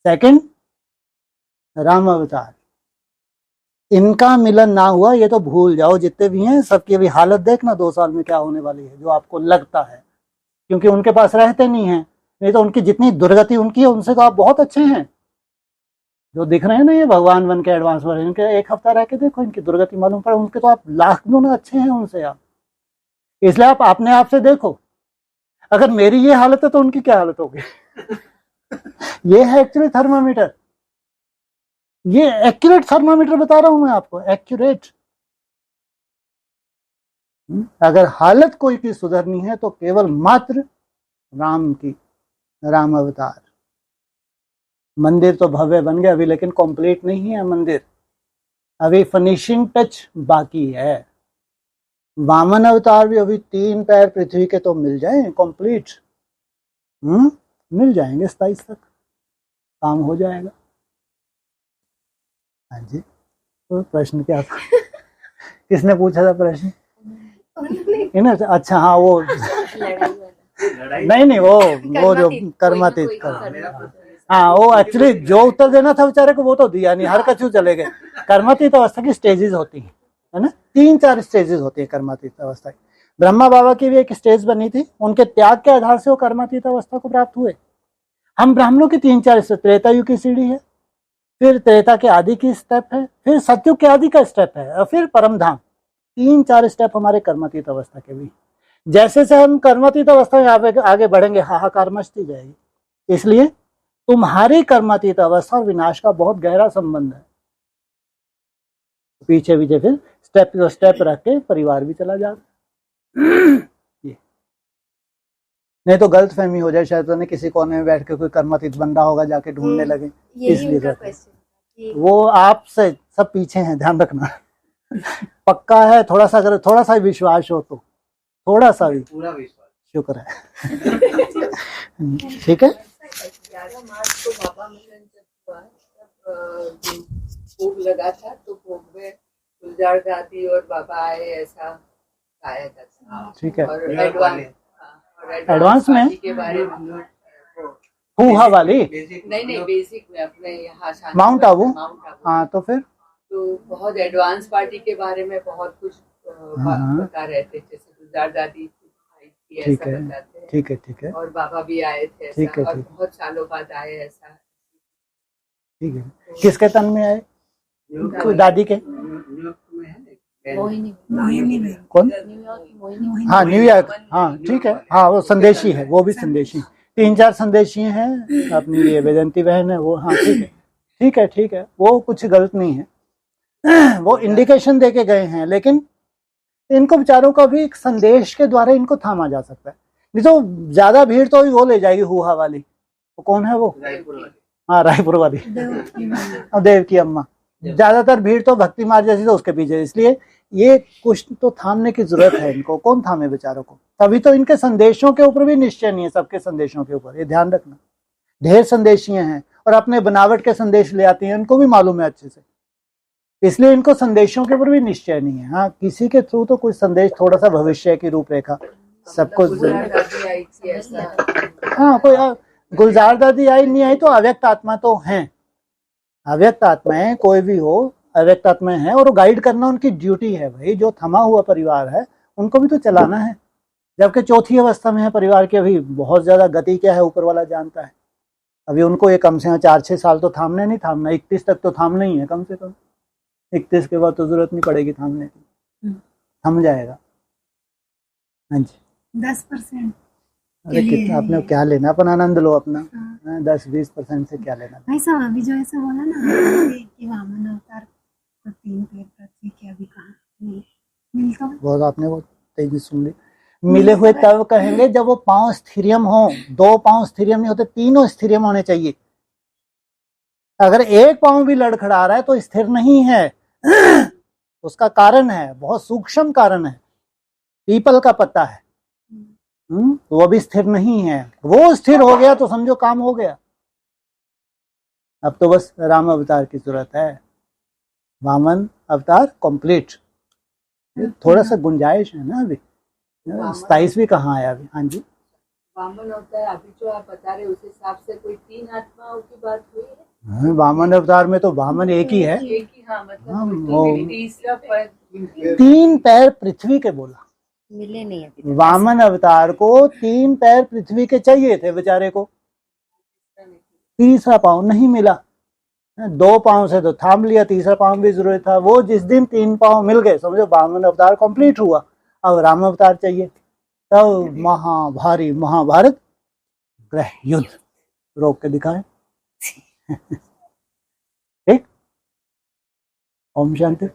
सेकंड राम अवतार, इनका मिलन ना हुआ ये तो भूल जाओ। जितने भी हैं सबकी अभी हालत देखना 2 साल में क्या होने वाली है, जो आपको लगता है, क्योंकि उनके पास रहते नहीं हैं। नहीं तो उनकी जितनी दुर्गति उनकी है, उनसे तो आप बहुत अच्छे हैं। जो दिख रहे हैं ना ये भगवान बन के एडवांस वर्जन, इनके 1 हफ्ता रह के देखो, इनकी दुर्गति मालूम पड़े। उनके तो आप लाख गुना अच्छे हैं उनसे आप। इसलिए आप अपने आप से देखो, अगर मेरी ये हालत है तो उनकी क्या हालत होगी। ये है एक्चुअली थर्मामीटर, ये एक्यूरेट थर्मामीटर बता रहा हूं मैं आपको, एक्यूरेट। अगर हालत कोई की सुधरनी है तो केवल मात्र राम की, राम अवतार। मंदिर तो भव्य बन गया अभी, लेकिन कंप्लीट नहीं है मंदिर, अभी फिनिशिंग टच बाकी है। वामन अवतार भी अभी 3 पैर पृथ्वी के तो मिल जाए कंप्लीट, मिल जाएंगे 27 तक, काम हो जाएगा। हाँ जी, तो प्रश्न क्या था? किसने पूछा था प्रश्न? अच्छा हाँ, वो नहीं वो जो कर्मातीत कर, हाँ वो एक्चुअली जो उत्तर देना था बेचारे को वो तो दिया नहीं, हर कछू चले गए। कर्मातीत अवस्था की स्टेजेस होती है ना, 3-4 स्टेजेस होती है कर्मातीत अवस्था की। ब्रह्मा बाबा की भी एक स्टेज बनी थी, उनके त्याग के आधार से वो कर्मातीत अवस्था को प्राप्त हुए। हम ब्राह्मणों की 3-4 स्टेज, त्रेता युग की सीढ़ी है, फिर त्रेता के आदि की स्टेप है, फिर सतयुग के आदि का स्टेप है, और फिर परम धाम। 3-4 स्टेप हमारे कर्मातीत अवस्था के भी। जैसे से हम कर्मातीत अवस्था में आगे बढ़ेंगे, हाहाकार मचती जाएगी। इसलिए तुम्हारी कर्मातीत अवस्था और विनाश का बहुत गहरा संबंध है। पीछे पीछे फिर स्टेप रख के परिवार भी चला जाता। नहीं तो गलत फहमी हो जाए, शायद ने किसी कोने में बैठ के कोई कर्मातीत बंदा होगा, जाके ढूंढने लगे, इसलिए वो आपसे सब पीछे हैं, ध्यान रखना। पक्का है, थोड़ा सा अगर थोड़ा सा विश्वास हो तो, थोड़ा सा भी, पूरा विश्वास, शुक्र है। ठीक है। 11 मार्च को बाबा मिलन जब हुआ, तब भोग लगा था, तो भोग में गुलजार दादी और बाबा आए, ऐसा गाया था। ठीक है। और एडवांस में के बारे में हुआ वाली नहीं बेसिक में अपने यहाँ माउंट आबू। हाँ तो फिर तो बहुत एडवांस पार्टी के बारे में बहुत कुछ बता रहे थे, जैसे गुलजार दादी ठीक है, ठीक है, ठीक है, और बाबा भी आए थे, ठीक है, और बहुत सालों बाद आए, ऐसा। ठीक है। किसके तन में आए? दादी के? कौन? हाँ न्यूयॉर्क, हाँ ठीक है, हाँ वो संदेशी है, वो भी संदेशी, 3-4 संदेशी हैं। अपनी ये वेदंती बहन है वो, हाँ ठीक है, ठीक है, ठीक है, वो कुछ गलत नहीं है, वो इंडिकेशन दे के गए हैं। लेकिन इनको बेचारों का भी एक संदेश के द्वारा इनको थामा जा सकता है। नहीं तो ज्यादा भीड़ तो वो ले जाएगी हुआ वाली, वो कौन है वो? हाँ रायपुर वाली, देव की अम्मा। ज्यादातर भीड़ तो भक्ति मार जैसी तो उसके पीछे, इसलिए ये कुछ तो थामने की जरूरत है इनको। कौन थामे बेचारों को? तभी तो इनके संदेशों के ऊपर भी निश्चय नहीं है, सबके संदेशों के ऊपर, ये ध्यान रखना। ढेर संदेशियां हैं और अपने बनावट के संदेश ले आती हैं, इनको भी मालूम है अच्छे से, इसलिए इनको संदेशों के ऊपर भी निश्चय नहीं है। हाँ किसी के थ्रू तो कुछ संदेश, थोड़ा सा भविष्य की रूपरेखा सबको। हाँ कोई गुलजार दादी आई नहीं आई तो अव्यक्त आत्मा तो हैं, अव्यक्त आत्माएं कोई भी हो, अव्यक्त आत्माएं हैं, और गाइड करना उनकी ड्यूटी है। भाई जो थमा हुआ परिवार है उनको भी तो चलाना है। जबकि चौथी अवस्था में है परिवार की, अभी बहुत ज्यादा गति क्या है ऊपर वाला जानता है। अभी उनको ये कम से कम 4-6 साल तो थामने नहीं थामना, 31 तक तो थामना ही है कम से कम। 31 के बाद तो जरूरत नहीं पड़ेगी थामने की, थम जाएगा। हाँ जी 10% अरे कितना आपने क्या लेना, अपन आनंद लो अपना। 10-20% से क्या लेना। भाई साहब अभी जो ऐसा बोला ना कि वामन अवतार को 3 पैर पृथ्वी के, अभी कहाँ मिलता है? बहुत आपने बहुत तेजी सुन ली। मिले हुए तब कहेंगे जब वो 5 स्थिरियम हो। 2 पांव स्थिरियम नहीं होते, तीनों स्थिरियम होने चाहिए। अगर एक पांव भी लड़खड़ा रहा है तो स्थिर नहीं है। उसका कारण है, बहुत सूक्ष्म कारण है, पीपल का पत्ता है। तो वो भी स्थिर नहीं है। वो स्थिर हो गया तो समझो काम हो गया। अब तो बस राम अवतार की जरूरत है, वामन अवतार कंप्लीट। थोड़ा सा गुंजाइश है ना अभी, 27 भी कहाँ आया अभी। हाँ जी वामन अवतार अभी जो आप बता रहे उस हिसाब से कोई 3 आत्माओं की बात हुई है? वामन अवतार में तो वामन एक ही है। एक ही, हाँ मतलब हाँ, कोई तीसरा पर 3 पैर पृथ्वी के बोला। मिले नहीं अभी तक। वामन अवतार को 3 पैर पृथ्वी के चाहिए थे बेचारे को, तीसरा पांव नहीं मिला। 2 पांव से तो थाम लिया, तीसरा पांव भी जरूरत था। वो जिस दिन 3 पांव मिल गए समझो वामन अवतार कंप्लीट हुआ। अब राम अवतार चाहिए, तब महाभारी महाभारत ग्रह युद्ध रोक के दिखाए। ठीक, ओम शांति।